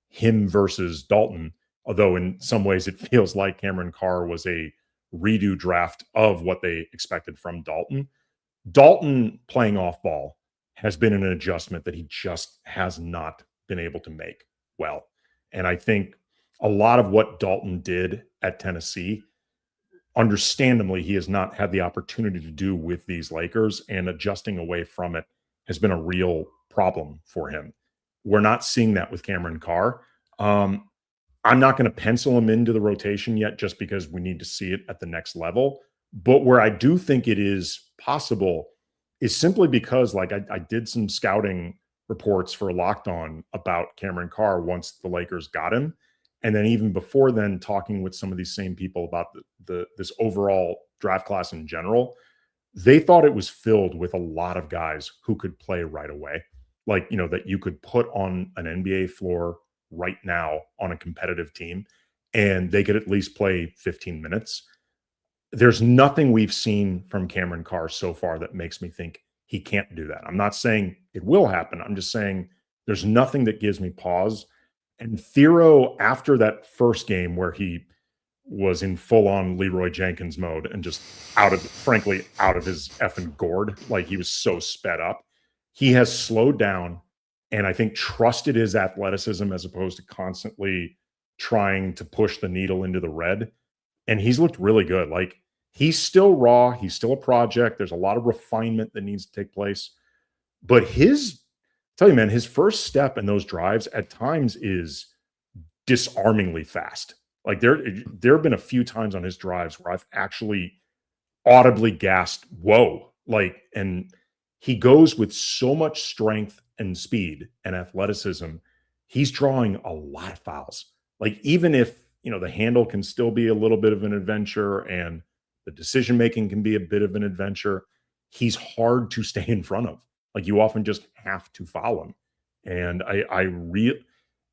him versus Dalton, although in some ways it feels like Cameron Carr was a redo draft of what they expected from Dalton. Dalton playing off ball has been an adjustment that he just has not been able to make well. And I think a lot of what Dalton did at Tennessee, understandably, he has not had the opportunity to do with these Lakers, and adjusting away from it has been a real problem for him. We're not seeing that with Cameron Carr. I'm not going to pencil him into the rotation yet just because we need to see it at the next level. But where I do think it is possible is simply because, like, I did some scouting reports for Locked On about Cameron Carr once the Lakers got him. And then even before then, talking with some of these same people about this overall draft class in general, they thought it was filled with a lot of guys who could play right away. Like, you know, that you could put on an NBA floor right now on a competitive team and they could at least play 15 minutes. There's nothing we've seen from Cameron Carr so far that makes me think he can't do that. I'm not saying it will happen. I'm just saying there's nothing that gives me pause. And Thiero, after that first game where he was in full-on Leroy Jenkins mode and just frankly out of his effing gourd, like he was so sped up, he has slowed down and I think trusted his athleticism as opposed to constantly trying to push the needle into the red. And he's looked really good. Like, he's still raw. He's still a project. There's a lot of refinement that needs to take place. But tell you, man, his first step in those drives at times is disarmingly fast. Like, there have been a few times on his drives where I've actually audibly gasped, whoa. Like, and he goes with so much strength and speed and athleticism. He's drawing a lot of fouls. Like, even if, you know, the handle can still be a little bit of an adventure and the decision-making can be a bit of an adventure, he's hard to stay in front of. Like, you often just have to foul him. And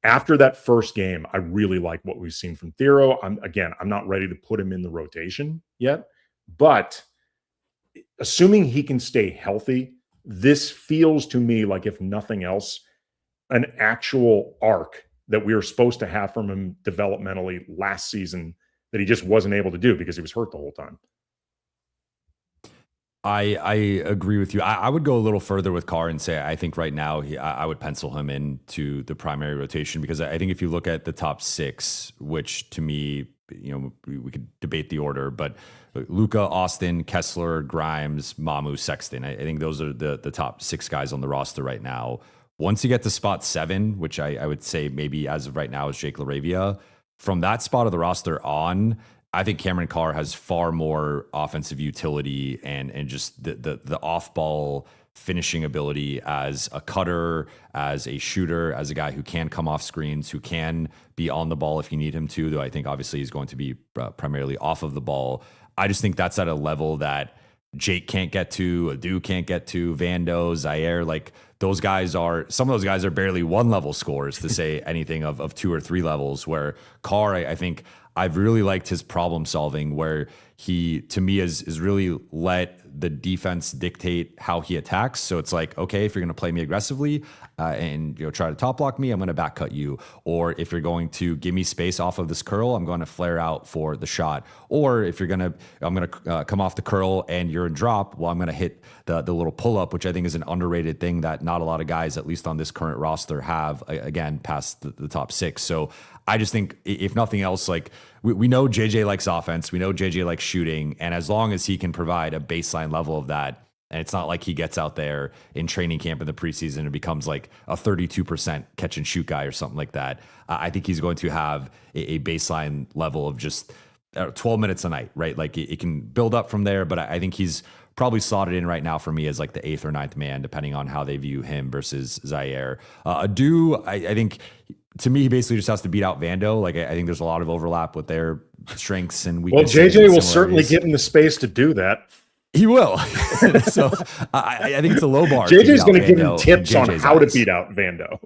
after that first game, I really like what we've seen from Thiero. I'm not ready to put him in the rotation yet, but assuming he can stay healthy, this feels to me like, if nothing else, an actual arc that we were supposed to have from him developmentally last season that he just wasn't able to do because he was hurt the whole time. I agree with you. I would go a little further with Carr and say I think right now I would pencil him into the primary rotation, because I think if you look at the top six, which to me, you know, we could debate the order, but Luka, Austin, Kessler, Grimes, Mamu, Sexton, I think those are the top six guys on the roster right now. Once you get to spot 7, which I would say maybe as of right now is Jake LaRavia, from that spot of the roster on, I think Cameron Carr has far more offensive utility and just the off-ball finishing ability as a cutter, as a shooter, as a guy who can come off screens, who can be on the ball if you need him to, though I think obviously he's going to be primarily off of the ball. I just think that's at a level that Jake can't get to, Adou can't get to, Vando, Ziaire, like those guys some of those guys are barely 1-level scorers to say anything of 2 or 3 levels, where Carr, I think I've really liked his problem solving, where he, to me, is really let the defense dictate how he attacks. So it's like, okay, if you're going to play me aggressively and try to top block me, I'm going to back cut you. Or if you're going to give me space off of this curl, I'm going to flare out for the shot. Or if I'm going to come off the curl and you're in drop, well, I'm going to hit the little pull up, which I think is an underrated thing that not a lot of guys, at least on this current roster, have, again, past the top 6. So I just think, if nothing else, like we know JJ likes offense, we know JJ likes shooting, and as long as he can provide a baseline level of that, and it's not like he gets out there in training camp in the preseason and becomes like a 32% catch and shoot guy or something like that, I think he's going to have a baseline level of just 12 minutes a night, right? Like it can build up from there, but I think he's probably slotted in right now for me as like the 8th or 9th man, depending on how they view him versus Ziaire. Adou, I think, to me, he basically just has to beat out Vando. Like, I think there's a lot of overlap with their strengths and Well, weaknesses. JJ will certainly get in the space to do that. He will. So I think it's a low bar. JJ's going to give him tips on how to beat out Vando.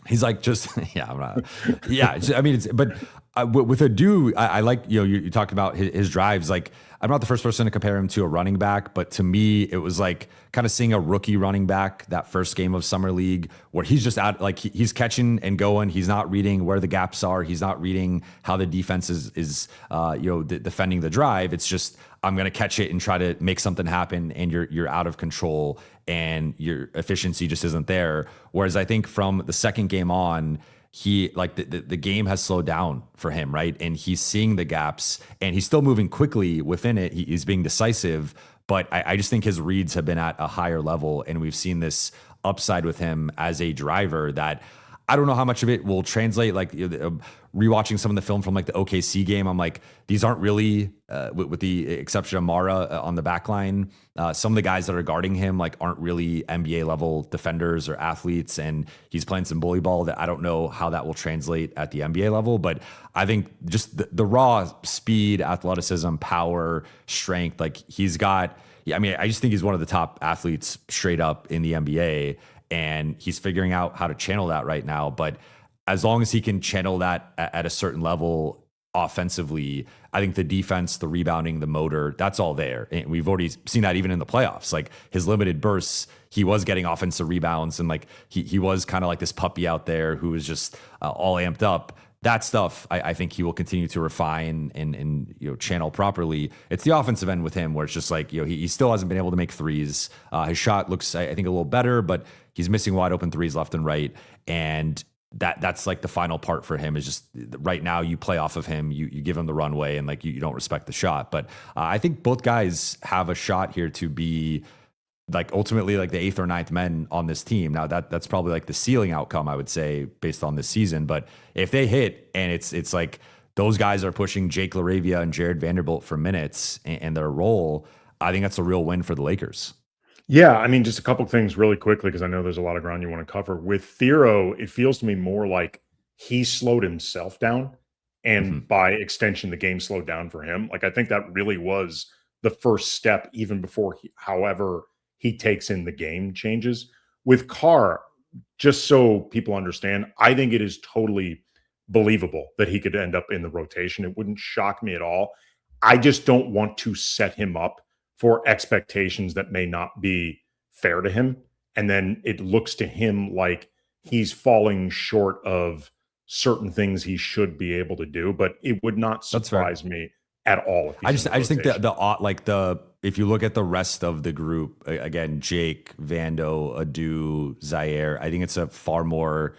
He's like, just, yeah, I'm not, yeah. I mean, but with Adou, I like, you talked about his drives. Like, I'm not the first person to compare him to a running back, but to me, it was like kind of seeing a rookie running back that first game of Summer League where he's just out, like he's catching and going. He's not reading where the gaps are. He's not reading how the defense is defending the drive. It's just, I'm going to catch it and try to make something happen, and you're out of control and your efficiency just isn't there. Whereas I think from the second game on, he like the game has slowed down for him, right? And he's seeing the gaps and he's still moving quickly within it. He's being decisive, but I just think his reads have been at a higher level, and we've seen this upside with him as a driver that I don't know how much of it will translate. Like rewatching some of the film from like the OKC game, I'm like, these aren't really, with the exception of Mara on the back line, some of the guys that are guarding him like aren't really NBA level defenders or athletes, and he's playing some bully ball that I don't know how that will translate at the NBA level. But I think just the raw speed, athleticism, power, strength, like he's got, I mean, I just think he's one of the top athletes straight up in the NBA. And he's figuring out how to channel that right now. But as long as he can channel that at a certain level offensively, I think the defense, the rebounding, the motor, that's all there. And we've already seen that even in the playoffs. Like his limited bursts, he was getting offensive rebounds, and like he was kind of like this puppy out there who was just all amped up. That stuff, I think he will continue to refine and channel properly. It's the offensive end with him where it's just like, he still hasn't been able to make threes. His shot looks, I think, a little better, but he's missing wide open threes left and right. And that's like the final part for him is just right now you play off of him, you give him the runway, and like you don't respect the shot. But I think both guys have a shot here to be like ultimately like the 8th or 9th men on this team. Now that's probably like the ceiling outcome, I would say, based on this season. But if they hit and it's like those guys are pushing Jake LaRavia and Jared Vanderbilt for minutes and their role, I think that's a real win for the Lakers. Yeah, I mean, just a couple things really quickly, because I know there's a lot of ground you want to cover. With Thiero, it feels to me more like he slowed himself down, and by extension, the game slowed down for him. Like, I think that really was the first step, even before however he takes in the game changes. With Carr, just so people understand, I think it is totally believable that he could end up in the rotation. It wouldn't shock me at all. I just don't want to set him up for expectations that may not be fair to him. And then it looks to him like he's falling short of certain things he should be able to do, but it would not surprise me at all. If I just think that if you look at the rest of the group, again, Jake, Vando, Adou, Ziaire, I think it's a far more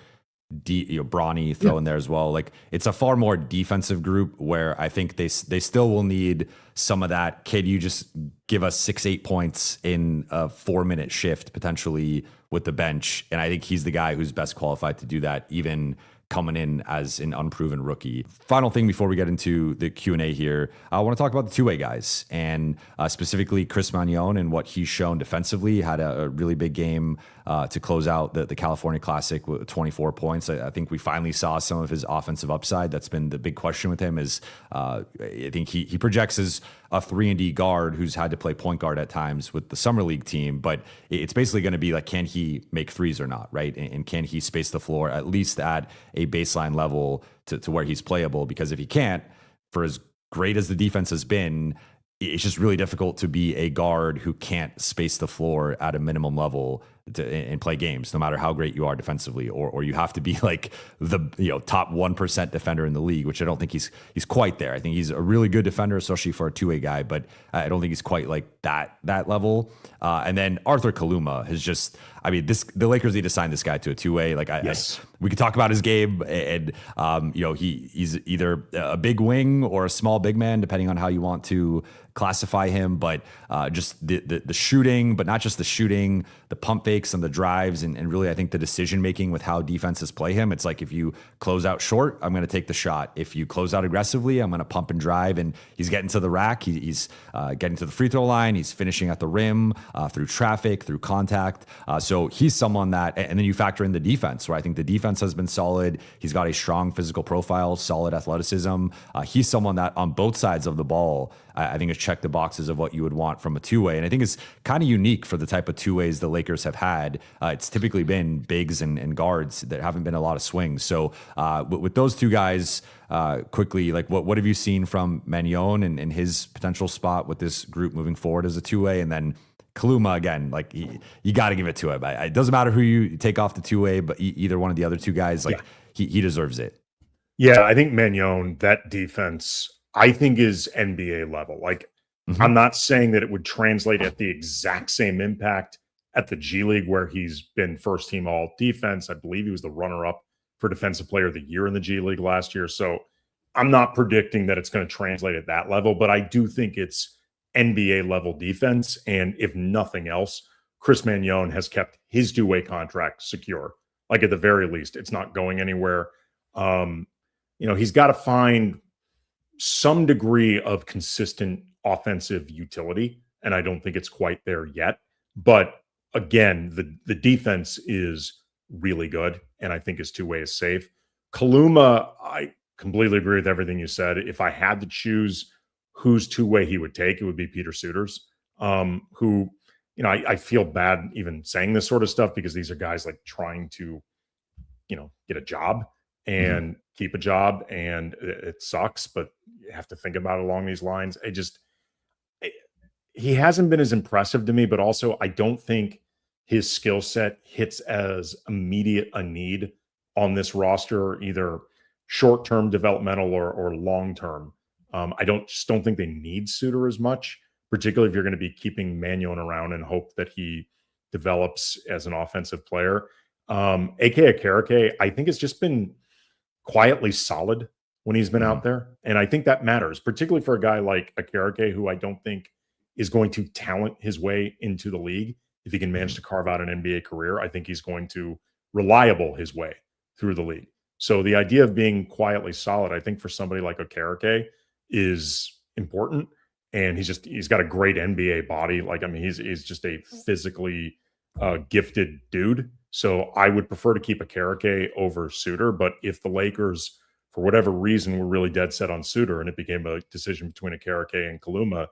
Bronny throw in there as well. Like it's a far more defensive group where I think they still will need some of that. Kid, you just give us 6-8 points in a 4-minute shift potentially with the bench, and I think he's the guy who's best qualified to do that, even coming in as an unproven rookie. Final thing before we get into the Q&A here, I want to talk about the two-way guys, and specifically Chris Mañon and what he's shown defensively. Had a really big game to close out the California Classic with 24 points. I think we finally saw some of his offensive upside. That's been the big question with him is I think he projects as a 3-and-D guard who's had to play point guard at times with the Summer League team, but it's basically going to be like, can he make threes or not, right? And can he space the floor at least at a baseline level to where he's playable? Because if he can't, for as great as the defense has been, it's just really difficult to be a guard who can't space the floor at a minimum level and play games, no matter how great you are defensively, or you have to be like the top 1% defender in the league, which I don't think he's quite there. I think he's a really good defender, especially for a two-way guy, but I don't think he's quite like that level. And then Arthur Kaluma has just, I mean, the Lakers need to sign this guy to a two-way. Like we could talk about his game, and he's either a big wing or a small big man, depending on how you want to classify him. But just the shooting, but not just the shooting, the pump fake, makes and the drives and really I think the decision making with how defenses play him. It's like if you close out short, I'm going to take the shot. If you close out aggressively, I'm going to pump and drive. And he's getting to the rack. He's getting to the free throw line. He's finishing at the rim through traffic, through contact. So he's someone that, and then you factor in the defense, where I think the defense has been solid. He's got a strong physical profile, solid athleticism. He's someone that on both sides of the ball, I think has checked the boxes of what you would want from a two-way. And I think it's kind of unique for the type of two-ways the Lakers have had. It's typically been bigs and guards. There haven't been a lot of swings. So with those two guys, quickly, like what have you seen from Mañon and his potential spot with this group moving forward as a two-way? And then Kaluma, again, like you got to give it to him. It doesn't matter who you take off the two-way, but either one of the other two guys, like he deserves it. Yeah, I think Mañon, that defense, I think is NBA level. Like, I'm not saying that it would translate at the exact same impact at the G League, where he's been first team all defense. I believe he was the runner-up for Defensive Player of the Year in the G League last year. So I'm not predicting that it's going to translate at that level, but I do think it's NBA level defense. And if nothing else, Chris Mañon has kept his two-way contract secure. Like, at the very least, it's not going anywhere. He's got to find some degree of consistent offensive utility, and I don't think it's quite there yet. But again, the defense is really good, and I think his two-way is safe. Kaluma, I completely agree with everything you said. If I had to choose whose two-way he would take, it would be Peter Suter's, who, I feel bad even saying this sort of stuff, because these are guys like trying to, get a job and keep a job, and it sucks, but you have to think about it along these lines. He hasn't been as impressive to me, but also I don't think his skill set hits as immediate a need on this roster, either short-term developmental or long-term. I don't think they need Suter as much, particularly if you're going to be keeping Mañon around and hope that he develops as an offensive player. A.K. Akarike, I think it's just been quietly solid when he's been out there. And I think that matters, particularly for a guy like Akarike, who I don't think is going to talent his way into the league. If he can manage to carve out an NBA career, I think he's going to reliable his way through the league. So the idea of being quietly solid, I think for somebody like Akarike is important. And he's got a great NBA body. He's just a physically gifted dude. So I would prefer to keep Akarike over Suter. But if the Lakers, for whatever reason, were really dead set on Suter and it became a decision between Akarike and Kaluma,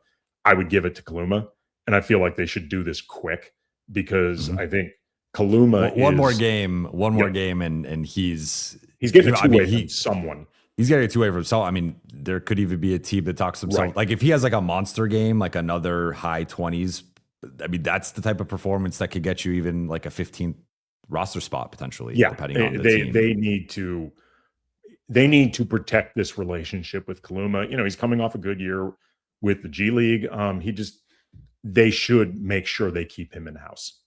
I would give it to Kaluma. And I feel like they should do this quick, because I think Kaluma one more game, and he's getting a two-way from someone. He's getting a two-way from someone. I mean, there could even be a team that talks himself. Right. Like, if he has like a monster game, like another high 20s, I mean, that's the type of performance that could get you even like a 15th roster spot potentially. Yeah, depending on the team. They need to protect this relationship with Kaluma. He's coming off a good year with the G League. They should make sure they keep him in house.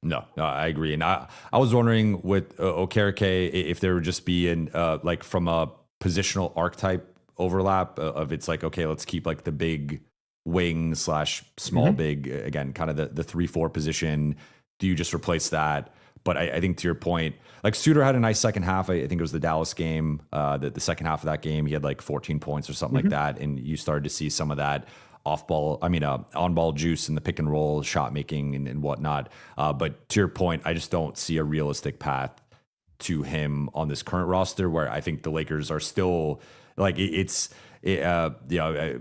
No, I agree. And I was wondering with Okereke if there would just be like from a positional archetype overlap of it's like, okay, let's keep like the big wing / small big, again, kind of the 3-4 position. Do you just replace that? But I think to your point, like Suter had a nice second half. I think it was the Dallas game. The second half of that game, he had like 14 points or something like that. And you started to see some of that on-ball juice in the pick and roll, shot making and whatnot. But to your point, I just don't see a realistic path to him on this current roster, where I think the Lakers are still like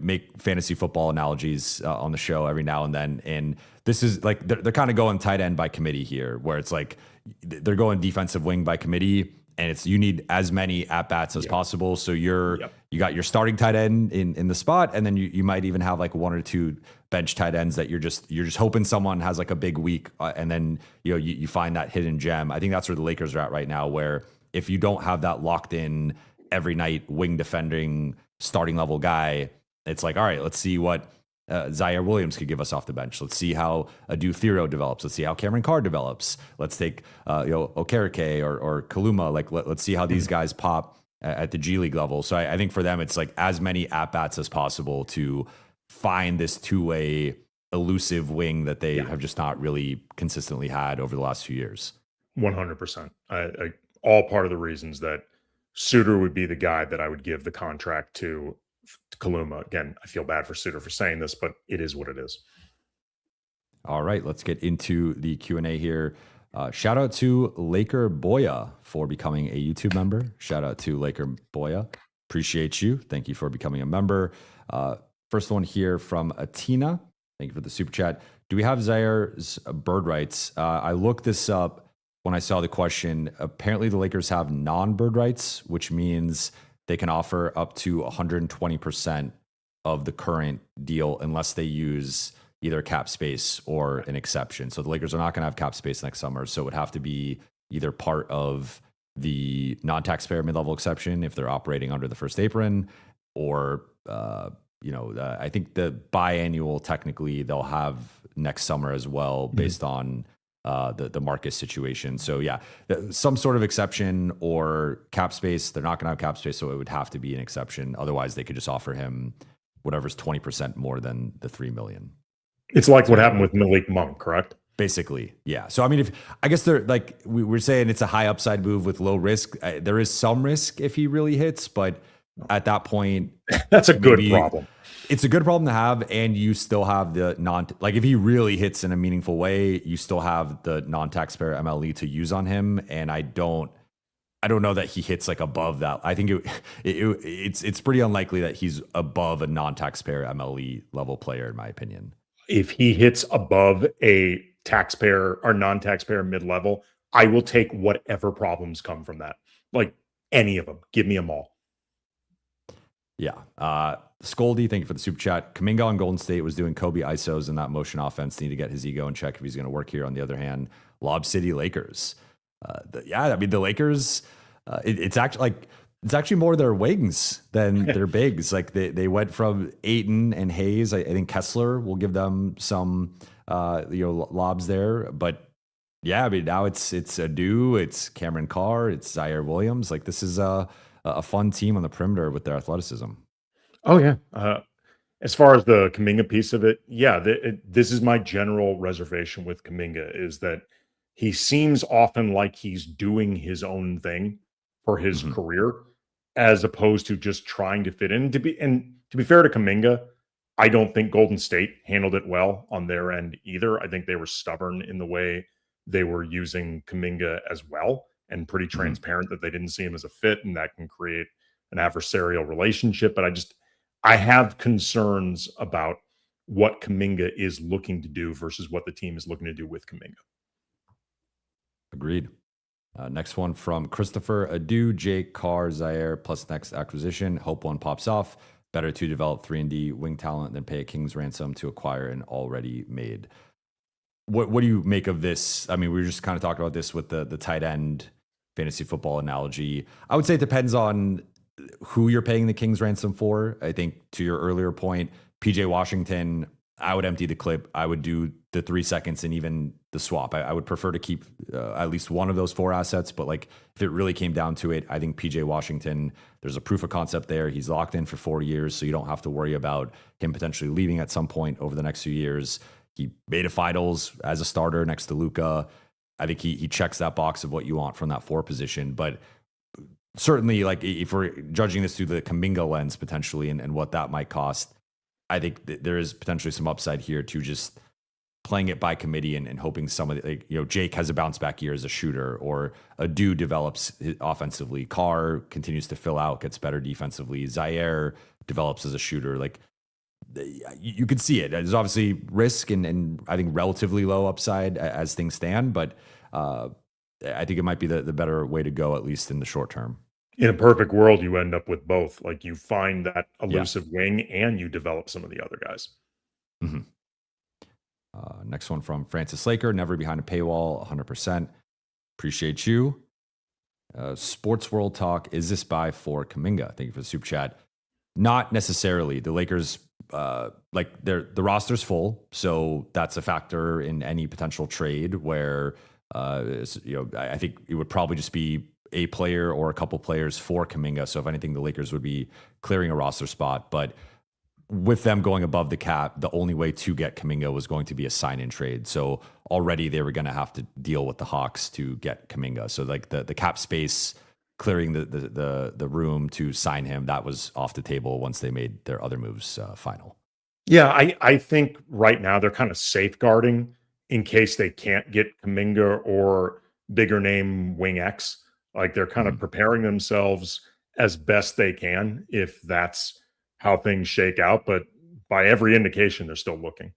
make fantasy football analogies on the show every now and then. And this is like, they're kind of going tight end by committee here, where it's like they're going defensive wing by committee, and it's, you need as many at bats as possible. So you got your starting tight end in the spot. And then you might even have like one or two bench tight ends that you're just hoping someone has like a big week. And then, you find that hidden gem. I think that's where the Lakers are at right now, where if you don't have that locked in every night wing defending starting level guy, it's like, all right, let's see what Ziaire Williams could give us off the bench. Let's see how Adou Thiero develops. Let's see how Cameron Carr develops. Let's take Okereke or Kaluma. Like let's see how these guys pop at the G League level. So I think for them, it's like as many at bats as possible to find this two-way elusive wing that they have just not really consistently had over the last few years. 100%. All part of the reasons that Suter would be the guy that I would give the contract to Kaluma. Again, I feel bad for Suter for saying this, but it is what it is. All right, let's get into the Q&A here. Shout out to Laker Boya for becoming a YouTube member. Shout out to Laker Boya. Appreciate you. Thank you for becoming a member. First one here from Atina. Thank you for the super chat. Do we have Ziaire's bird rights? I looked this up when I saw the question. Apparently the Lakers have non-bird rights, which means they can offer up to 120% of the current deal unless they use either cap space or an exception. So the Lakers are not going to have cap space next summer. So it would have to be either part of the non-taxpayer mid-level exception if they're operating under the first apron, or I think the biannual technically they'll have next summer as well, based on the Marcus situation. So yeah, some sort of exception or cap space. They're not going to have cap space, so it would have to be an exception. Otherwise, they could just offer him whatever's 20% more than the $3 million. It's like what happened with Malik Monk, correct? Basically, yeah. So I mean, I guess they're like we're saying it's a high upside move with low risk. There is some risk if he really hits, but at that point, that's a good problem. It's a good problem to have, and you still have the if he really hits in a meaningful way, you still have the non-taxpayer MLE to use on him. And I don't know that he hits like above that. I think it's pretty unlikely that he's above a non-taxpayer MLE level player, in my opinion. If he hits above a taxpayer or non-taxpayer mid-level, I will take whatever problems come from that. Like any of them. Give me them all. Yeah. Scoldy, thank you for the super chat. Kuminga on Golden State was doing Kobe ISOs in that motion offense. Need to get his ego in check if he's going to work here. On the other hand, Lob City Lakers. The Lakers, it's actually more their wings than their bigs. Like they went from Ayton and Hayes. I think Kessler will give them some lobs there. But yeah, I mean, now it's Adou, it's Cameron Carr, it's Ziaire Williams. Like this is a fun team on the perimeter with their athleticism. Oh yeah. As far as the Kuminga piece of it, yeah, this is my general reservation with Kuminga, is that he seems often like he's doing his own thing for his career, as opposed to just trying to fit in. To be fair to Kuminga, I don't think Golden State handled it well on their end either. I think they were stubborn in the way they were using Kuminga as well, and pretty transparent that they didn't see him as a fit, and that can create an adversarial relationship. But I have concerns about what Kuminga is looking to do versus what the team is looking to do with Kuminga. Agreed. Next one from Christopher. Adou, Jake, Carr, Ziaire plus next acquisition. Hope one pops off. Better to develop 3-and-D wing talent than pay a king's ransom to acquire an already made. What do you make of this? I mean, we were just kind of talking about this with the tight end fantasy football analogy. I would say it depends on who you're paying the king's ransom for. I think to your earlier point, PJ Washington, I would empty the clip. I would do the 3 seconds and even the swap. I would prefer to keep at least one of those 4 assets. But like, if it really came down to it, I think PJ Washington, there's a proof of concept there. He's locked in for 4 years, so you don't have to worry about him potentially leaving at some point over the next few years. He made a finals as a starter next to Luka. I think he checks that box of what you want from that 4 position. But certainly, like, if we're judging this through the Kuminga lens potentially and what that might cost, I think there is potentially some upside here to just playing it by committee and hoping somebody, Jake has a bounce back year as a shooter, or Adou develops offensively. Carr continues to fill out, gets better defensively. Ziaire develops as a shooter. Like, you could see it. There's obviously risk and I think relatively low upside as things stand, but I think it might be the better way to go, at least in the short term. In a perfect world, you end up with both. Like, you find that elusive wing and you develop some of the other guys. Next one from Francis Laker. Never behind a paywall, 100%. Appreciate you. Sports World Talk. Is this buy for Kuminga? Thank you for the super chat. Not necessarily. The Lakers, the roster's full, so that's a factor in any potential trade where, I think it would probably just be a player or a couple players for Kuminga. So if anything, the Lakers would be clearing a roster spot. But with them going above the cap, the only way to get Kuminga was going to be a sign-in trade. So already they were going to have to deal with the Hawks to get Kuminga. So like the cap space, clearing the room to sign him, that was off the table once they made their other moves final. Yeah, I think right now they're kind of safeguarding in case they can't get Kuminga or bigger name Wing X. Like they're kind of preparing themselves as best they can if that's how things shake out. But by every indication, they're still looking.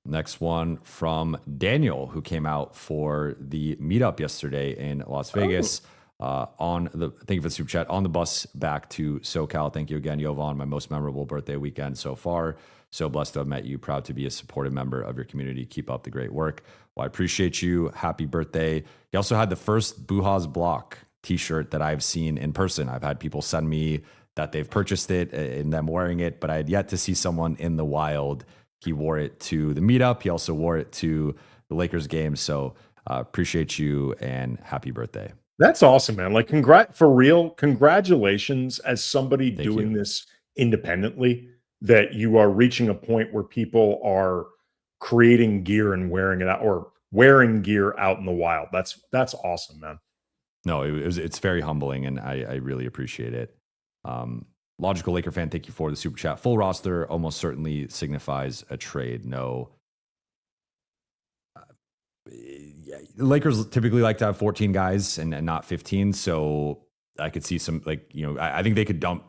Next one from Daniel, who came out for the meetup yesterday in Las Vegas. Thank you for the super chat. On the bus back to SoCal. Thank you again, Jovan. My most memorable birthday weekend so far. So blessed to have met you. Proud to be a supportive member of your community. Keep up the great work. Well, I appreciate you. Happy birthday. He also had the first Buha's Block t-shirt that I've seen in person. I've had people send me that they've purchased it and them wearing it, but I had yet to see someone in the wild. He wore it to the meetup. He also wore it to the Lakers game. So appreciate you and happy birthday. That's awesome, man. Like, for real, congratulations as somebody doing this independently, that you are reaching a point where people are creating gear and wearing it out, or wearing gear out in the wild. That's awesome, man. No, it's very humbling, and I really appreciate it. Logical Laker fan, thank you for the super chat. Full roster almost certainly signifies a trade. No. The Lakers typically like to have 14 guys and not 15. So I could see some, I think they could dump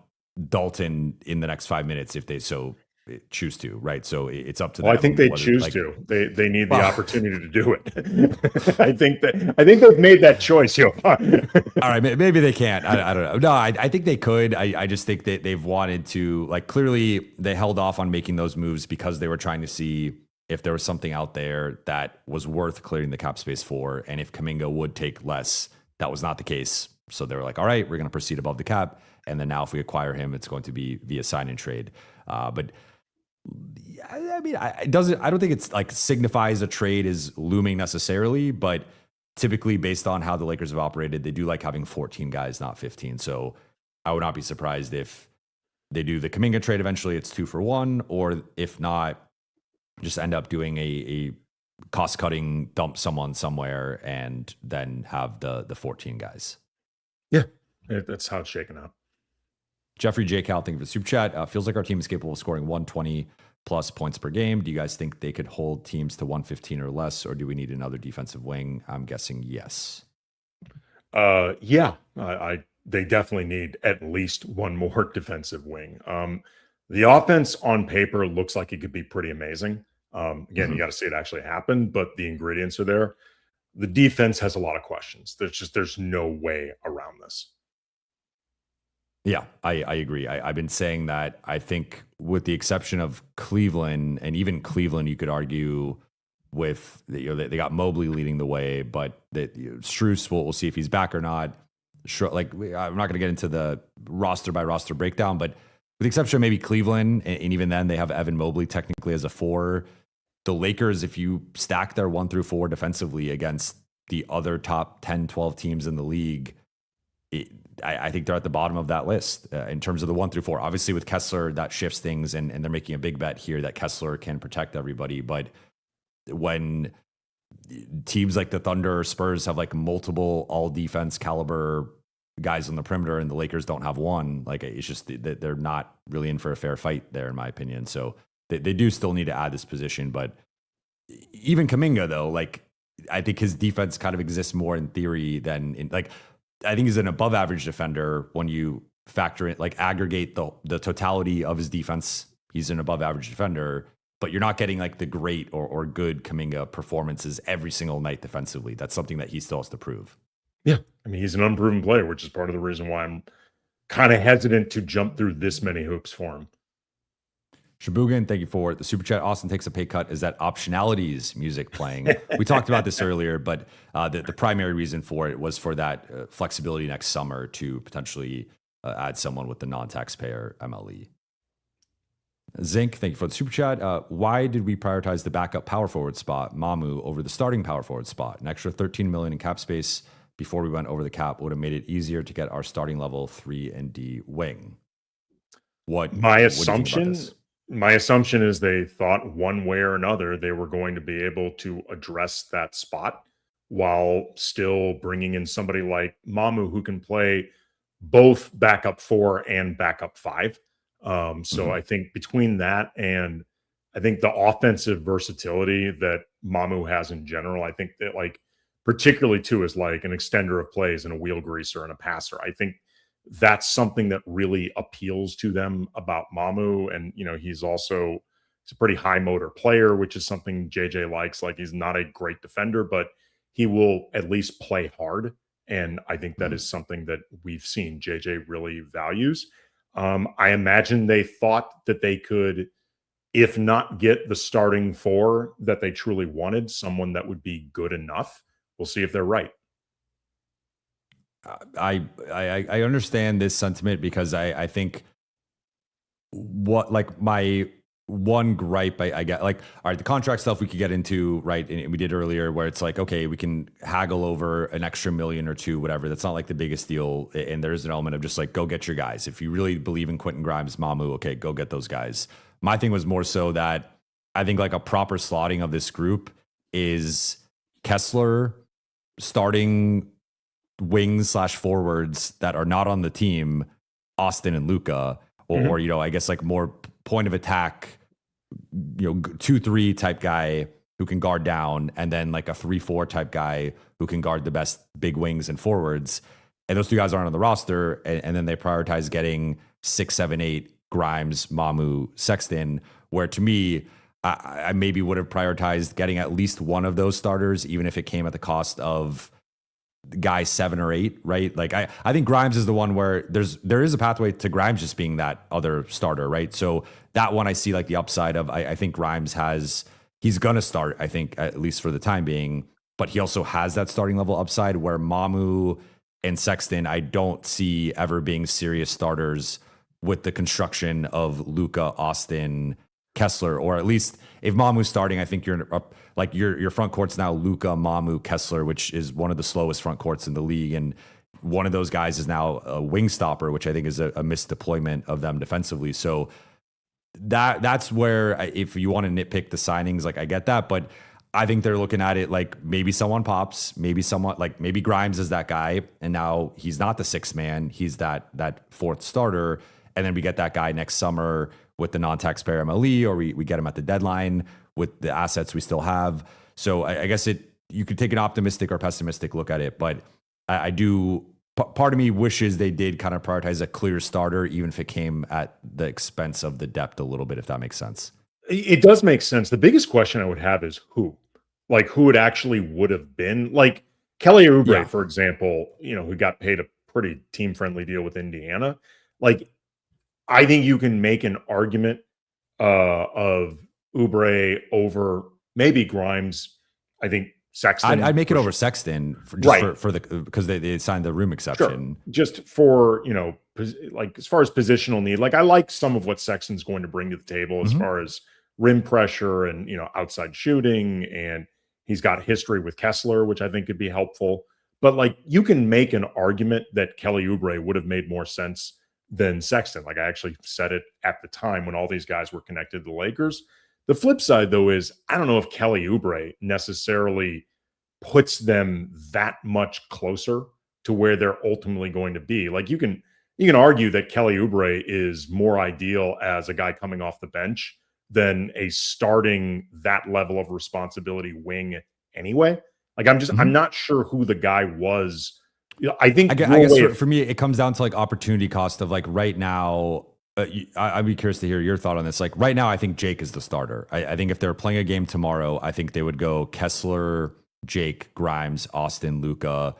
Dalton in the next 5 minutes if they so choose to, right? So it's up to them. I think they choose to. They need the opportunity to do it. I think they've made that choice, Jovan. All right, maybe they can't. I don't know. No, I think they could. I just think that they've wanted to, clearly they held off on making those moves because they were trying to see if there was something out there that was worth clearing the cap space for, and if Kuminga would take less. That was not the case. So they were like, all right, we're going to proceed above the cap. And then now if we acquire him, it's going to be via sign and trade. But I mean, I don't think it's signifies a trade is looming necessarily, but typically based on how the Lakers have operated, they do like having 14 guys, not 15. So I would not be surprised if they do the Kuminga trade eventually, it's 2 for 1, or if not, just end up doing a cost cutting, dump someone somewhere, and then have the 14 guys. Yeah, that's how it's shaken out. Jeffrey J. Cal, thank you for the super chat. Feels like our team is capable of scoring 120 plus points per game. Do you guys think they could hold teams to 115 or less, or do we need another defensive wing? I'm guessing yes. Yeah, they definitely need at least one more defensive wing. The offense on paper looks like it could be pretty amazing. Again, you got to see it actually happen, but the ingredients are there. The defense has a lot of questions. There's no way around this. Yeah, I agree. I've been saying that. I think with the exception of Cleveland, and even Cleveland, you could argue with, they got Mobley leading the way, but Strus, we'll see if he's back or not. Sure, I'm not going to get into the roster by roster breakdown, but with the exception of maybe Cleveland, and even then they have Evan Mobley technically as a 4. The Lakers, if you stack their 1 through 4 defensively against the other top 10, 12 teams in the league, I think they're at the bottom of that list in terms of the 1 through 4. Obviously with Kessler, that shifts things, and they're making a big bet here that Kessler can protect everybody. But when teams like the Thunder or Spurs have multiple all defense caliber guys on the perimeter and the Lakers don't have one, it's just that they're not really in for a fair fight there, in my opinion. So they do still need to add this position. But even Kuminga, though, I think his defense kind of exists more in theory than in, I think he's an above average defender when you factor in, aggregate the totality of his defense. He's an above average defender, but you're not getting the great or good Kuminga performances every single night defensively. That's something that he still has to prove. Yeah. I mean, he's an unproven player, which is part of the reason why I'm kind of hesitant to jump through this many hoops for him. Shabugan, thank you for the super chat. Austin takes a pay cut. Is that Optionalities music playing? We talked about this earlier, but the primary reason for it was for that flexibility next summer to potentially add someone with the non-taxpayer MLE. Zinc, thank you for the super chat. Why did we prioritize the backup power forward spot, Mamu, over the starting power forward spot? An extra $13 million in cap space before we went over the cap would have made it easier to get our starting level 3 and D wing. What My do you think about assumption, this? my assumption is they thought one way or another they were going to be able to address that spot while still bringing in somebody like Mamu who can play both backup four and backup five. So Mhm. I think between that and I think the offensive versatility that Mamu has in general, I think that like particularly too is like an extender of plays and a wheel greaser and a passer. I think that's something that really appeals to them about Mamu. And, he's a pretty high motor player, which is something JJ likes. Like he's not a great defender, but he will at least play hard. And I think that Mhm. is something that we've seen JJ really values. I imagine they thought that they could, if not get the starting four that they truly wanted, someone that would be good enough. We'll see if they're right. I understand this sentiment because I think what like my one gripe I get, like, all right, the contract stuff we could get into, right, and we did earlier, where it's like, okay, we can haggle over an extra million or two, whatever. That's not like the biggest deal, and there's an element of just like, go get your guys. If you really believe in Quentin Grimes, Mamu, okay, go get those guys. My thing was more so that I think like a proper slotting of this group is Kessler starting wings slash forwards that are not on the team, Austin and Luka, or I guess like more point of attack, 2-3 type guy who can guard down, and then like a 3-4 type guy who can guard the best big wings and forwards. And those two guys aren't on the roster, and then they prioritize getting 6, 7, 8 Grimes, Mamu, Sexton. Where to me, I maybe would have prioritized getting at least one of those starters, even if it came at the cost of guy 7 or 8, right? Like I think Grimes is the one where there is a pathway to Grimes just being that other starter, right? So that one I see like the upside of. I think Grimes he's gonna start, I think, at least for the time being, but he also has that starting level upside where Mamu and Sexton I don't see ever being serious starters with the construction of Luka, Austin, Kessler, or at least if Mamu's starting, I think you're up like your front court's now Luka, Mamu, Kessler, which is one of the slowest front courts in the league, and one of those guys is now a wing stopper, which I think is a misdeployment of them defensively. So that's where if you want to nitpick the signings, like I get that, but I think they're looking at it like maybe someone pops, maybe Grimes is that guy, and now he's not the sixth man, he's that fourth starter, and then we get that guy next summer with the non-taxpayer MLE, or we get him at the deadline with the assets we still have. So I guess you could take an optimistic or pessimistic look at it, but I do. Part of me wishes they did kind of prioritize a clear starter, even if it came at the expense of the depth a little bit, if that makes sense. It does make sense. The biggest question I would have is who? Like who it actually would have been. Like Kelly Oubre, Yeah. for example, who got paid a pretty team-friendly deal with Indiana. Like I think you can make an argument of Oubre over maybe Grimes. I think Sexton. I'd make it over sure. Sexton Right. because they signed the room exception. Sure. Just for, like as far as positional need, like I like some of what Sexton's going to bring to the table as far as rim pressure and, outside shooting. And he's got history with Kessler, which I think could be helpful. But like you can make an argument that Kelly Oubre would have made more sense than Sexton. Like I actually said it at the time when all these guys were connected to the Lakers. The flip side, though, is I don't know if Kelly Oubre necessarily puts them that much closer to where they're ultimately going to be. Like you can argue that Kelly Oubre is more ideal as a guy coming off the bench than a starting that level of responsibility wing anyway. Like I'm not sure who the guy was. I think I guess for me, it comes down to like opportunity cost of like right now. I'd be curious to hear your thought on this. Like right now, I think Jake is the starter. I think if they're playing a game tomorrow, I think they would go Kessler, Jake, Grimes, Austin, Luka.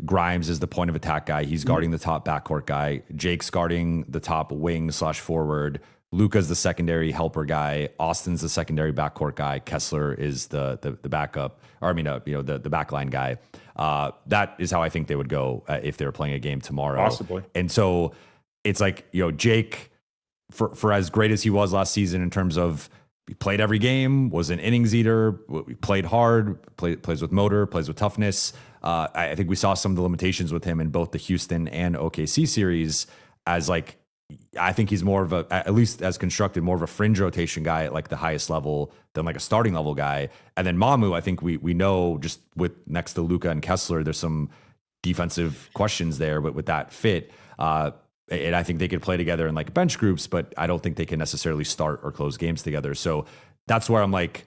Grimes is the point of attack guy. He's guarding the top backcourt guy. Jake's guarding the top wing / forward. Luka's the secondary helper guy. Austin's the secondary backcourt guy. Kessler is the backup, or the backline guy. That is how I think they would go if they were playing a game tomorrow. Possibly. And so it's like, Jake, for as great as he was last season in terms of he played every game, was an innings eater, played hard, plays with motor, plays with toughness. I think we saw some of the limitations with him in both the Houston and OKC series as like I think he's more of a, at least as constructed, more of a fringe rotation guy at like the highest level than like a starting level guy. And then Mamu, I think we know just with next to Luka and Kessler, there's some defensive questions there, but with that fit, and I think they could play together in like bench groups, but I don't think they can necessarily start or close games together. So that's where I'm like,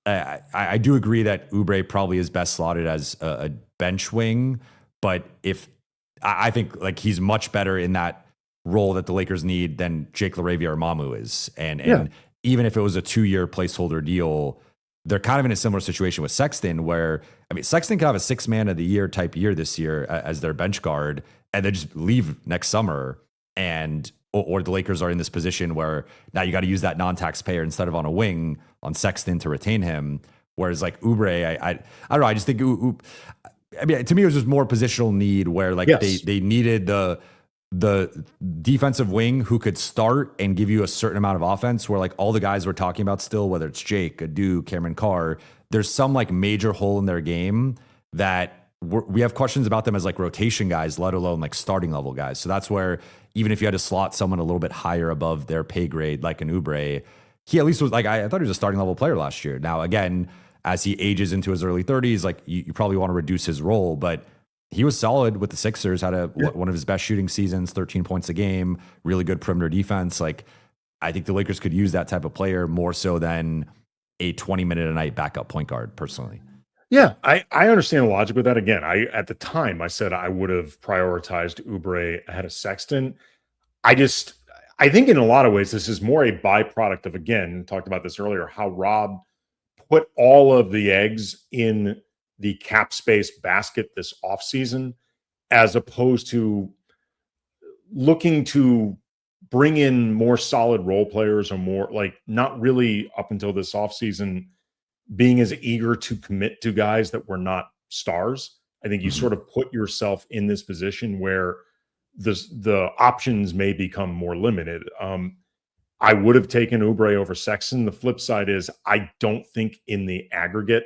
I do agree that Oubre probably is best slotted as a bench wing, but I think like he's much better in that role that the Lakers need than Jake LaRavia or Mamu is. And even if it was a 2-year placeholder deal, they're kind of in a similar situation with Sexton where, I mean, Sexton could have a 6 man of the year type year this year as their bench guard and then just leave next summer. Or the Lakers are in this position where now you got to use that non-taxpayer instead of on a wing on Sexton to retain him. Whereas like Oubre, I don't know. I just think, I mean, to me, it was just more positional need where like they needed the defensive wing who could start and give you a certain amount of offense where like all the guys we're talking about still, whether it's Jake, Adou, Cameron Carr, there's some like major hole in their game that we have questions about them as like rotation guys, let alone like starting level guys. So that's where even if you had to slot someone a little bit higher above their pay grade, like an Oubre, he at least was like, I thought he was a starting level player last year. Now, again, as he ages into his early 30s, like you probably want to reduce his role, but he was solid with the Sixers, had one of his best shooting seasons, 13 points a game, really good perimeter defense. Like, I think the Lakers could use that type of player more so than a 20-minute a night backup point guard, personally. Yeah, I understand the logic with that. Again, at the time I said I would have prioritized Oubre ahead of Sexton. I think in a lot of ways this is more a byproduct of, again, talked about this earlier, how Rob put all of the eggs in the cap space basket this offseason, as opposed to looking to bring in more solid role players or more like not really up until this offseason being as eager to commit to guys that were not stars. I think you sort of put yourself in this position where the options may become more limited. I would have taken Oubre over Sexton. The flip side is I don't think in the aggregate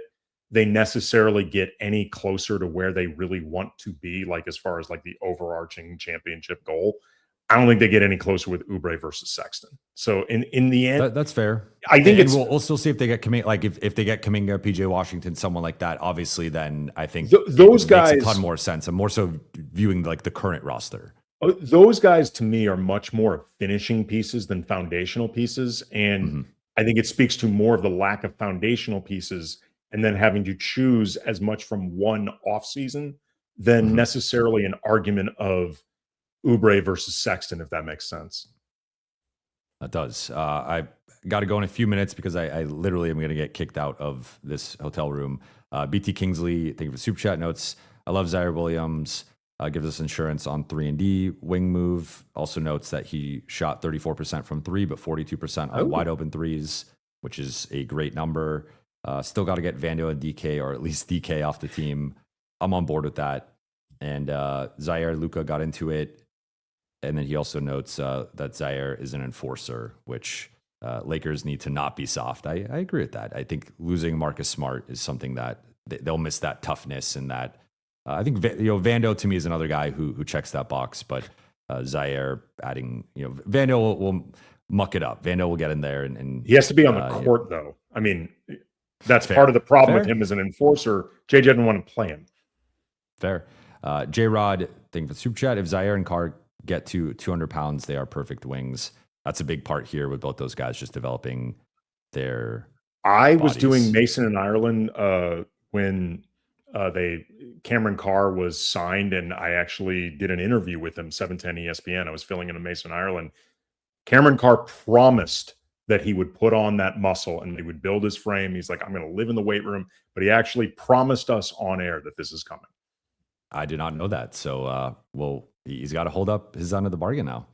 they necessarily get any closer to where they really want to be, like as far as like the overarching championship goal. I don't think they get any closer with Oubre versus Sexton. So in the end, that's fair. I think we'll still see if they get Kuminga. Like if they get Kuminga, PJ Washington, someone like that. Obviously, then I think those guys makes a ton more sense. I'm more so viewing like the current roster. Those guys to me are much more finishing pieces than foundational pieces, and I think it speaks to more of the lack of foundational pieces, and then having to choose as much from one offseason than necessarily an argument of Oubre versus Sexton, if that makes sense. That does. I got to go in a few minutes because I literally am going to get kicked out of this hotel room. BT Kingsley, thank you for super chat notes. I love Ziaire Williams. Gives us insurance on 3-and-D wing move. Also notes that he shot 34% from 3, but 42% on wide open threes, which is a great number. Still got to get Vando and DK, or at least DK, off the team. I'm on board with that. And Ziaire, Luka got into it. And then he also notes that Ziaire is an enforcer, which Lakers need to not be soft. I agree with that. I think losing Marcus Smart is something that they'll miss, that toughness and that. I think Vando to me is another guy who checks that box, but Ziaire adding, Vando will muck it up. Vando will get in there and he has to be on the court though. I mean, that's fair. Part of the problem with him as an enforcer. JJ didn't want to play him. Fair. J Rod, thank you for the super chat. If Ziaire and Carr get to 200 pounds, they are perfect wings. That's a big part here with both those guys just developing their. I was doing Mason in Ireland when Cameron Carr was signed, and I actually did an interview with him, 710 ESPN. I was filling in a Mason, Ireland. Cameron Carr promised that he would put on that muscle and he would build his frame. He's like, I'm going to live in the weight room, but he actually promised us on air that this is coming. I did not know that. So, he's got to hold up his end of the bargain now.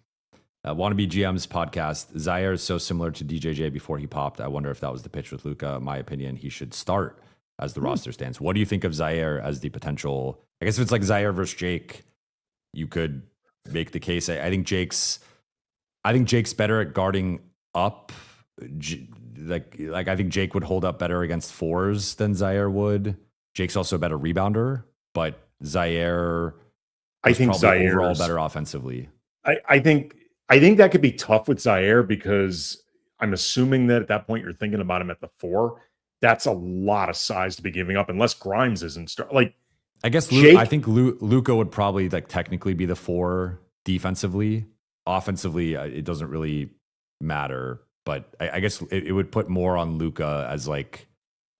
Wannabe GM's podcast. Ziaire is so similar to DJJ before he popped. I wonder if that was the pitch with Luka. In my opinion, he should start as the roster stands. What do you think of Ziaire as the potential? I guess if it's like Ziaire versus Jake, you could make the case. I think Jake's better at guarding up. Like I think Jake would hold up better against fours than Ziaire would. Jake's also a better rebounder, but Ziaire, I think Ziaire overall better offensively. I think I think that could be tough with Ziaire because I'm assuming that at that point you're thinking about him at the 4. That's a lot of size to be giving up unless Grimes isn't like. I guess I think Luka would probably like technically be the 4 defensively. Offensively, it doesn't really matter, but I guess it would put more on Luka as like.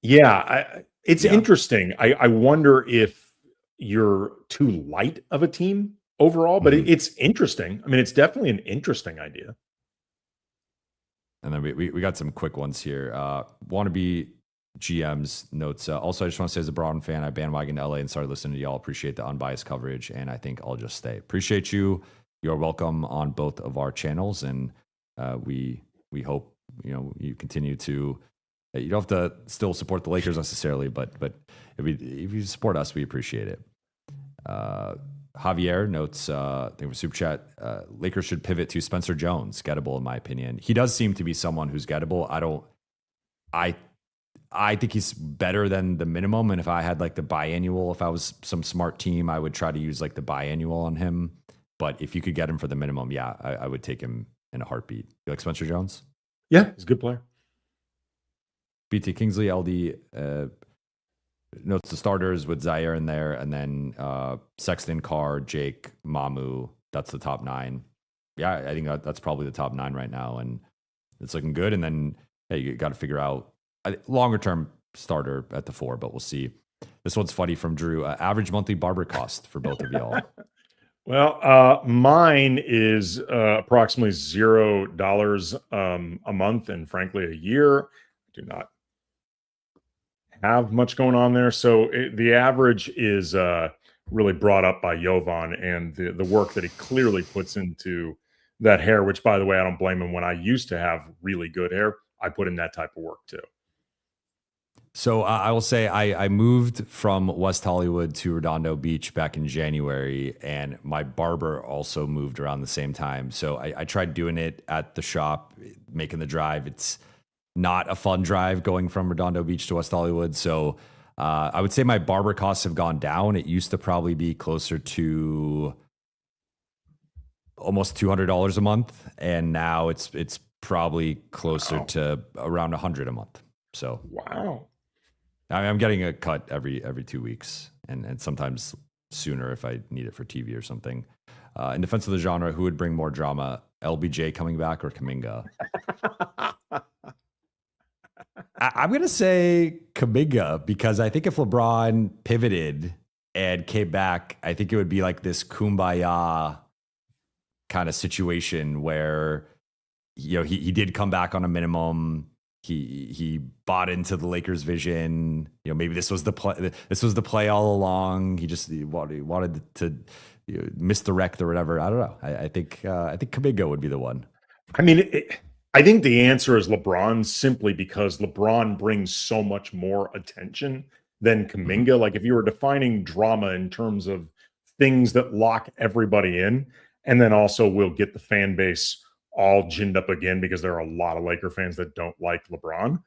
Yeah, it's interesting. I wonder if you're too light of a team overall, but it's interesting. I mean, it's definitely an interesting idea. And then we got some quick ones here. Wannabe GM's notes. Also, I just want to say as a Brown fan, I bandwagoned LA and started listening to y'all. Appreciate the unbiased coverage, and I think I'll just stay. Appreciate you. You're welcome on both of our channels, and we hope you continue to. You don't have to still support the Lakers necessarily, but if you support us, we appreciate it. Javier notes, I think with Super Chat, Lakers should pivot to Spencer Jones, gettable in my opinion. He does seem to be someone who's gettable. I think he's better than the minimum, and if I had like the biannual, if I was some smart team, I would try to use like the biannual on him. But if you could get him for the minimum, yeah, I would take him in a heartbeat. You like Spencer Jones? Yeah, he's a good player. BT Kingsley, LD notes the starters with Ziaire in there, and then Sexton, Carr, Jake, Mamu. That's the top 9. Yeah, I think that's probably the top 9 right now, and it's looking good. And then hey, you got to figure out a longer term starter at the 4, but we'll see. This one's funny from Drew. Average monthly barber cost for both of y'all. Well, mine is approximately $0 a month, and frankly, a year. I do not have much going on there. So the average is really brought up by Jovan and the work that he clearly puts into that hair, which, by the way, I don't blame him. When I used to have really good hair, I put in that type of work too. So I will say I moved from West Hollywood to Redondo Beach back in January, and my barber also moved around the same time. So I tried doing it at the shop, making the drive. It's not a fun drive going from Redondo Beach to West Hollywood. So I would say my barber costs have gone down. It used to probably be closer to almost $200 a month, and now it's probably closer to around $100 a month. So wow. I'm getting a cut every 2 weeks, and sometimes sooner if I need it for TV or something. In defense of the genre, who would bring more drama, LBJ coming back or Kuminga? I'm going to say Kuminga, because I think if LeBron pivoted and came back, I think it would be like this kumbaya kind of situation where, he did come back on a minimum. He bought into the Lakers' vision. Maybe this was the play. This was the play all along. He wanted to misdirect or whatever. I don't know. I think Kuminga would be the one. I mean, I think the answer is LeBron, simply because LeBron brings so much more attention than Kuminga. Mm-hmm. Like if you were defining drama in terms of things that lock everybody in, and then also will get the fan base all ginned up again because there are a lot of Laker fans that don't like LeBron.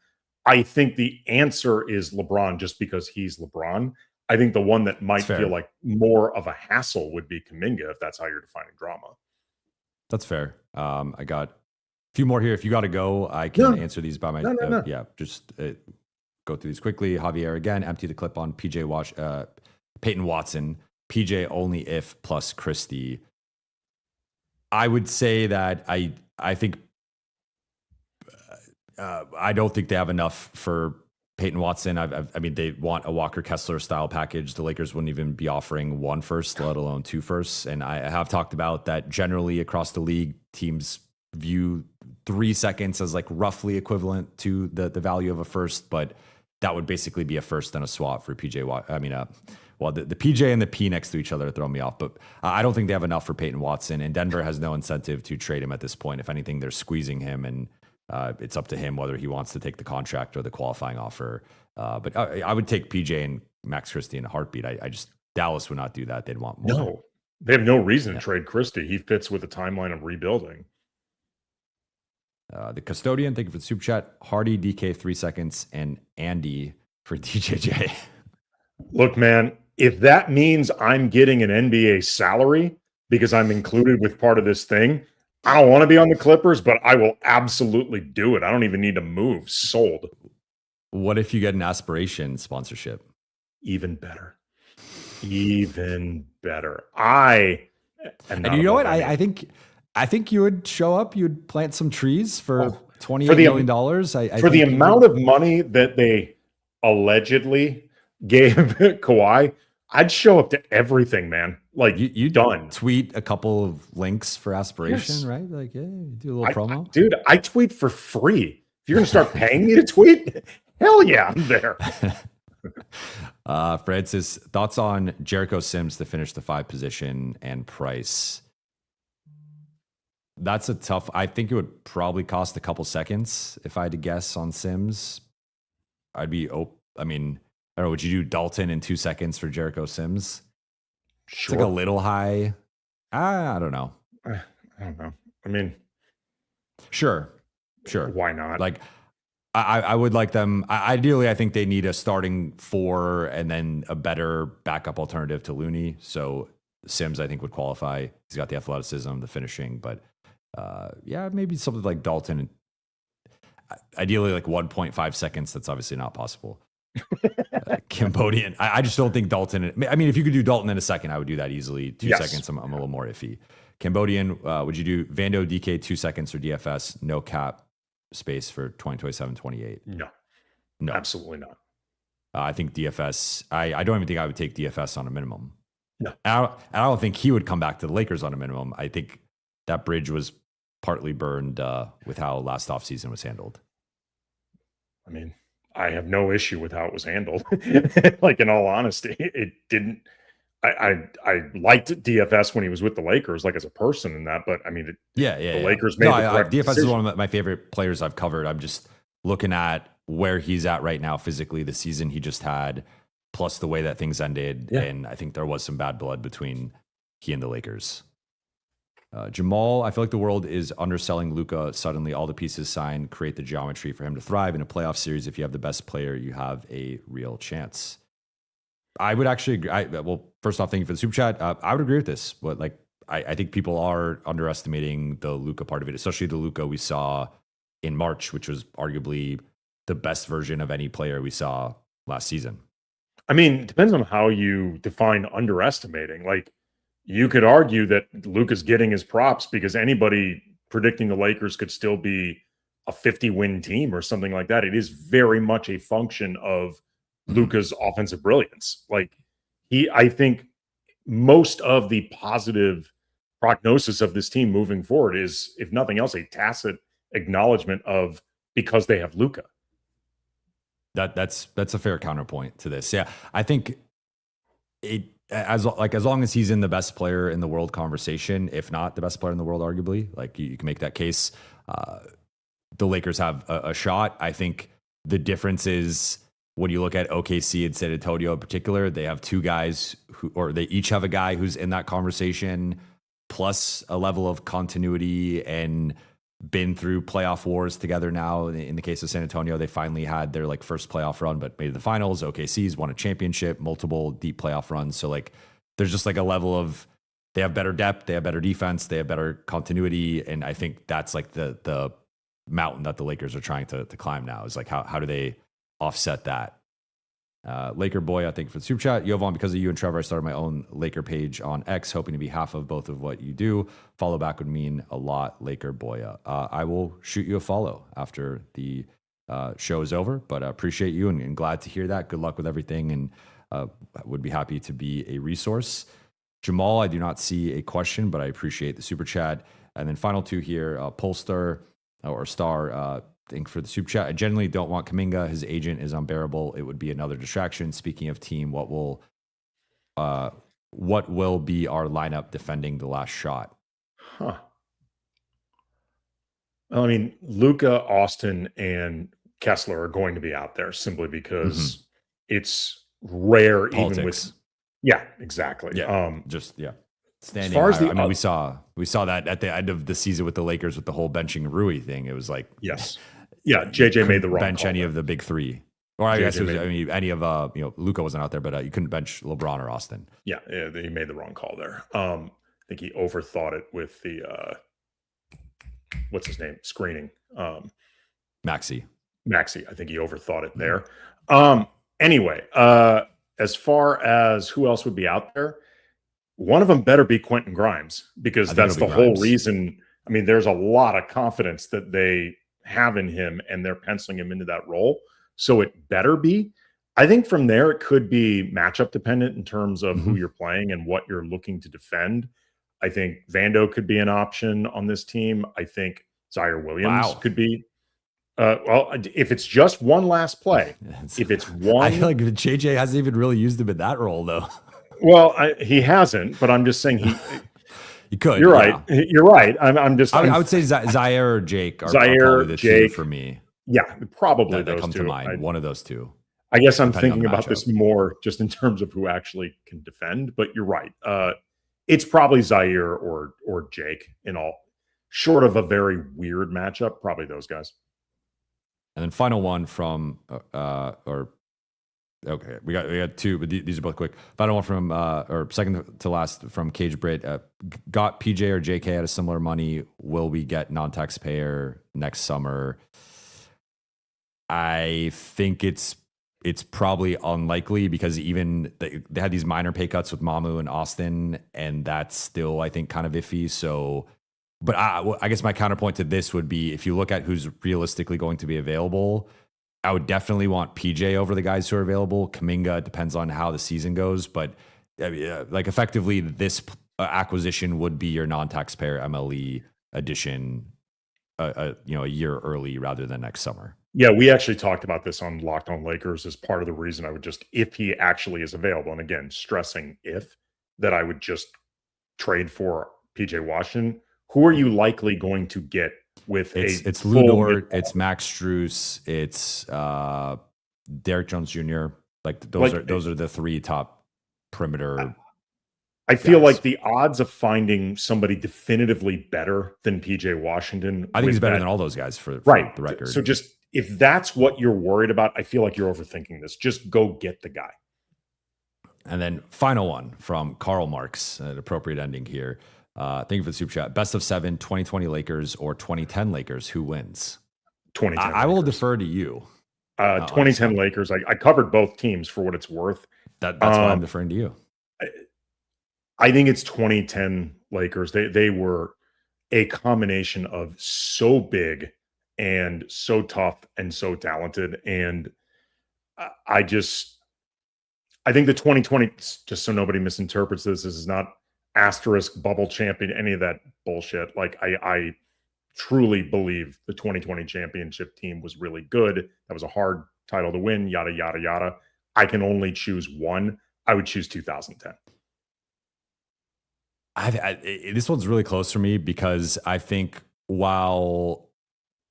I think the answer is LeBron, just because he's LeBron. I think the one that might feel like more of a hassle would be Kuminga, if that's how you're defining drama. That's fair. I got a few more here. If you got to go, I can answer these by my. No. Yeah, just go through these quickly. Javier again, empty the clip on Peyton Watson. PJ only if plus Christie. I would say that I think I don't think they have enough for Peyton Watson. I mean, they want a Walker Kessler style package. The Lakers wouldn't even be offering 1 first, let alone 2 firsts. And I have talked about that generally across the league, teams view 3 seconds as like roughly equivalent to the value of a first, but that would basically be a first and a swap for PJ Watt. I mean, well, the PJ and the P next to each other throw me off, but I don't think they have enough for Peyton Watson, and Denver has no incentive to trade him at this point. If anything, they're squeezing him, and it's up to him whether he wants to take the contract or the qualifying offer. But I would take PJ and Max Christie in a heartbeat. I just, Dallas would not do that. They'd want more. No, they have no reason to trade Christie. He fits with the timeline of rebuilding. The Custodian, thank you for the super chat. Hardy, DK 3 seconds, and Andy for DJJ. Look, man, if that means I'm getting an NBA salary because I'm included with part of this thing, I don't want to be on the Clippers, but I will absolutely do it. I don't even need to move. Sold. What if you get an aspiration sponsorship? Even better. Even better. And you know what? I think you would show up. You would plant some trees for $28 million. For the amount of money that they allegedly gave Kawhi, I'd show up to everything, man. Like you done. Tweet a couple of links for aspiration, right? Like, yeah, do a little promo. Dude, I tweet for free. If you're gonna start paying me to tweet, hell yeah, I'm there. Francis, thoughts on Jericho Sims to finish the 5 position and price? That's a tough. I think it would probably cost a couple seconds if I had to guess on Sims. I'd be I mean, I don't know. Would you do Dalton in 2 seconds for Jericho Sims? Sure. It's like a little high. I don't know. I don't know. I mean, sure. Why not? Like, I would like them. Ideally, I think they need a starting 4 and then a better backup alternative to Looney. So Sims, I think, would qualify. He's got the athleticism, the finishing, but yeah, maybe something like Dalton. Ideally, like 1.5 seconds. That's obviously not possible. Cambodian. I just don't think Dalton. I mean, if you could do Dalton in a second, I would do that easily. 2 seconds, I'm a little more iffy. Cambodian, would you do Vando DK 2 seconds or DFS? No cap space for 2027-28? No, absolutely not. I think DFS. I don't even think I would take DFS on a minimum. No, I don't think he would come back to the Lakers on a minimum. I think that bridge was partly burned with how last offseason was handled. I mean, I have no issue with how it was handled. Like, in all honesty, it didn't. I liked DFS when he was with the Lakers, like as a person and that, but I mean, the Lakers made the correct DFS decision. is one of my favorite players I've covered. I'm just looking at where he's at right now physically, the season he just had, plus the way that things ended, and I think there was some bad blood between he and the Lakers. Jamal, I feel like the world is underselling Luka. Suddenly, all the pieces signed create the geometry for him to thrive in a playoff series. If you have the best player, you have a real chance. I would actually agree. Well, first off, thank you for the super chat. I would agree with this. But like, I think people are underestimating the Luka part of it, especially the Luka we saw in March, which was arguably the best version of any player we saw last season. I mean, it depends on how you define underestimating. Like, you could argue that Luka's getting his props because anybody predicting the Lakers could still be a 50-win team or something like that. It is very much a function of Luka's offensive brilliance. Like, I think most of the positive prognosis of this team moving forward is, if nothing else, a tacit acknowledgement of because they have Luka. That's a fair counterpoint to this. Yeah, I think as long as he's in the best player in the world conversation, if not the best player in the world, arguably, like you can make that case. The Lakers have a shot. I think the difference is when you look at OKC and San Antonio in particular, they have 2 guys they each have a guy who's in that conversation, plus a level of continuity and been through playoff wars together now. In the case of San Antonio, they finally had their like first playoff run, but made the finals. OKC's won a championship, multiple deep playoff runs. So like, there's just like a level of, they have better depth, they have better defense, they have better continuity. And I think that's like the mountain that the Lakers are trying to climb now, is like, how do they offset that? Laker boy, I think for the super chat. Jovan, because of you and Trevor, I started my own Laker page on X, hoping to be half of both of what you do. Follow back would mean a lot, Laker boy. I will shoot you a follow after the show is over, but I appreciate you and glad to hear that. Good luck with everything, and would be happy to be a resource. Jamal, I do not see a question, but I appreciate the super chat. And then final 2 here, Polster or Star, thank for the super chat. I generally don't want Kuminga. His agent is unbearable. It would be another distraction. Speaking of team, what will be our lineup defending the last shot? Well, I mean, Luka, Austin, and Kessler are going to be out there simply because it's rare. Politics. Even with, yeah, exactly. Yeah, standing. As far as we saw that at the end of the season with the Lakers with the whole benching Rui thing. It was like, yes. Yeah, JJ made the wrong bench call any there. of the big 3, or I guess any of Luka wasn't out there, but you couldn't bench LeBron or Austin. Yeah, he made the wrong call there. I think he overthought it with the what's his name, screening. Maxey. I think he overthought it there. Anyway, as far as who else would be out there, one of them better be Quentin Grimes, because that's the whole reason. I mean, there's a lot of confidence that they have in him, and they're penciling him into that role. So it better be. I think from there, it could be matchup dependent in terms of who you're playing and what you're looking to defend. I think Vando could be an option on this team. I think Ziaire Williams could be. Well, if it's just one last play, if it's one, I feel like JJ hasn't even really used him in that role, though. Well, he hasn't, but I'm just saying he could. You're right. You're right. I'm just. I would say Ziaire or Jake are probably the two for me. Yeah, probably that those come two. to mind. One of those two. I guess I'm thinking about this more just in terms of who actually can defend. But you're right. It's probably Ziaire or Jake in all. Short of a very weird matchup, probably those guys. And then final one from okay, we got two, but these are both quick. Final one from or second to last from Cage Brit. Got PJ or JK at a similar money. Will we get non-taxpayer next summer? I think it's probably unlikely, because even they had these minor pay cuts with Mamu and Austin, and that's still, I think, kind of iffy. So. But I guess my counterpoint to this would be, if you look at who's realistically going to be available, I would definitely want PJ over the guys who are available. Kuminga, depends on how the season goes, but like effectively this acquisition would be your non-taxpayer MLE addition, a year early rather than next summer. Yeah, we actually talked about this on Locked On Lakers as part of the reason I would just, if he actually is available, and again, stressing that I would just trade for PJ Washington. Who are you likely going to get with it's Lou Dort, it's Max Strus, it's Derrick Jones Jr. Like those are the three top perimeter. I feel like the odds of finding somebody definitively better than PJ Washington, I think he's better than all those guys for the record. So just, if that's what you're worried about, I feel like you're overthinking this. Just go get the guy. And then final one from Karl Marx, an appropriate ending here. Thank you for the super chat. Best of 7, 2020 Lakers or 2010 Lakers, who wins? 2010 I will defer to you. 2010 Lakers. I covered both teams for what it's worth. That's why I'm deferring to you. I think it's 2010 Lakers. They were a combination of so big and so tough and so talented. And I think the 2020, just so nobody misinterprets this is not asterisk bubble champion, any of that bullshit. Like I truly believe the 2020 championship team was really good. That was a hard title to win, yada, yada, yada. I can only choose one. I would choose 2010. This one's really close for me, because I think while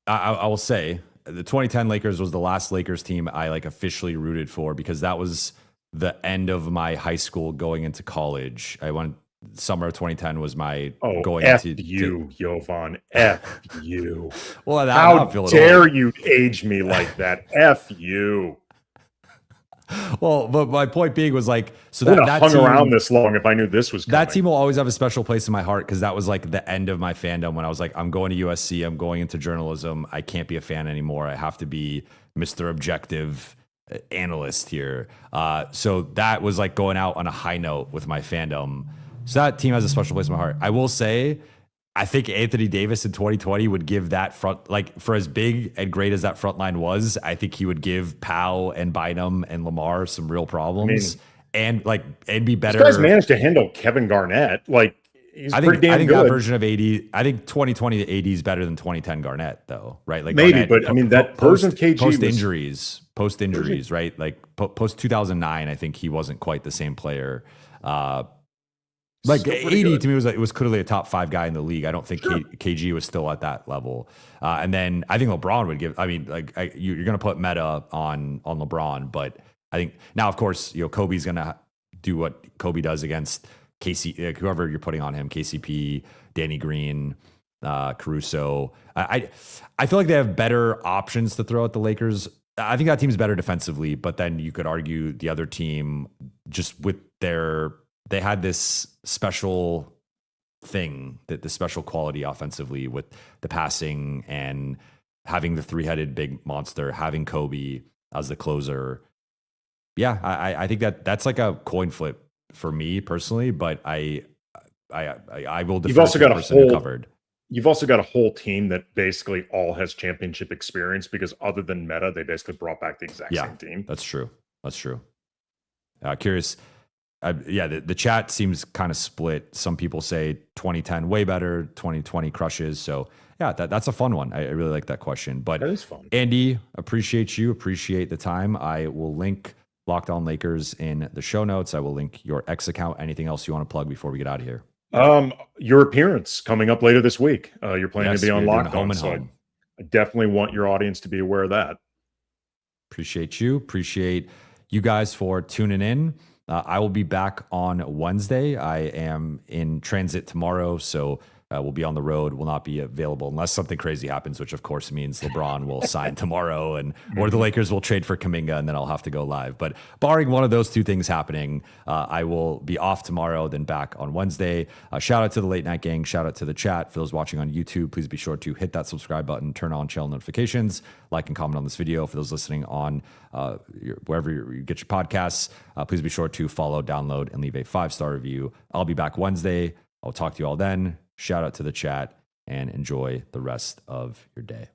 I will say the 2010 Lakers was the last Lakers team I officially rooted for, because that was the end of my high school going into college. I went summer of 2010 was my going F to you, Jovan. F you. Well, how dare you age me like that? F you. Well, but my point being was so that hung team, around this long if I knew this was coming. That team will always have a special place in my heart, because that was the end of my fandom when I was I'm going to USC, I'm going into journalism. I can't be a fan anymore. I have to be Mr. Objective analyst here. So that was going out on a high note with my fandom. So that team has a special place in my heart. I will say, I think Anthony Davis in 2020 would give that front, for as big and great as that front line was, I think he would give Powell and Bynum and Lamar some real problems, and be better. These guys managed to handle Kevin Garnett. He's pretty damn I think good. That version of AD, I think 2020 to AD is better than 2010 Garnett, though, right? Maybe, Garnett, but that version of KG post injuries, right? Post 2009, I think he wasn't quite the same player. AD to me was clearly a top 5 guy in the league. I don't think KG was still at that level. And then I think LeBron would give. I mean, you're going to put Meta on LeBron, but I think now, of course, Kobe's going to do what Kobe does against KC, whoever you're putting on him, KCP, Danny Green, Caruso. I feel like they have better options to throw at the Lakers. I think that team's better defensively, but then you could argue the other team just with they had this special thing, that the special quality offensively with the passing and having the three-headed big monster, having Kobe as the closer. Yeah, I think that's like a coin flip for me personally, but I will defer to the person who covered. You've also got a whole team that basically all has championship experience, because other than Meta, they basically brought back the exact same team. That's true. Curious. The chat seems kind of split. Some people say 2010 way better, 2020 crushes. So yeah, that's a fun one. I really like that question. But that is fun. Andy, appreciate the time. I will link Locked On Lakers in the show notes. I will link your X account. Anything else you want to plug before we get out of here? Your appearance coming up later this week. You're planning to be on Locked On, so home. I definitely want your audience to be aware of that. Appreciate you guys for tuning in. I will be back on Wednesday. I am in transit tomorrow, so we'll be on the road. Will not be available unless something crazy happens, which of course means LeBron will sign tomorrow, or the Lakers will trade for Kuminga, and then I'll have to go live. But barring one of those two things happening, I will be off tomorrow, then back on Wednesday. Shout out to the Late Night Gang. Shout out to the chat. For those watching on YouTube, please be sure to hit that subscribe button, turn on channel notifications, like and comment on this video. For those listening on wherever you get your podcasts, please be sure to follow, download, and leave a 5-star review. I'll be back Wednesday. I'll talk to you all then. Shout out to the chat and enjoy the rest of your day.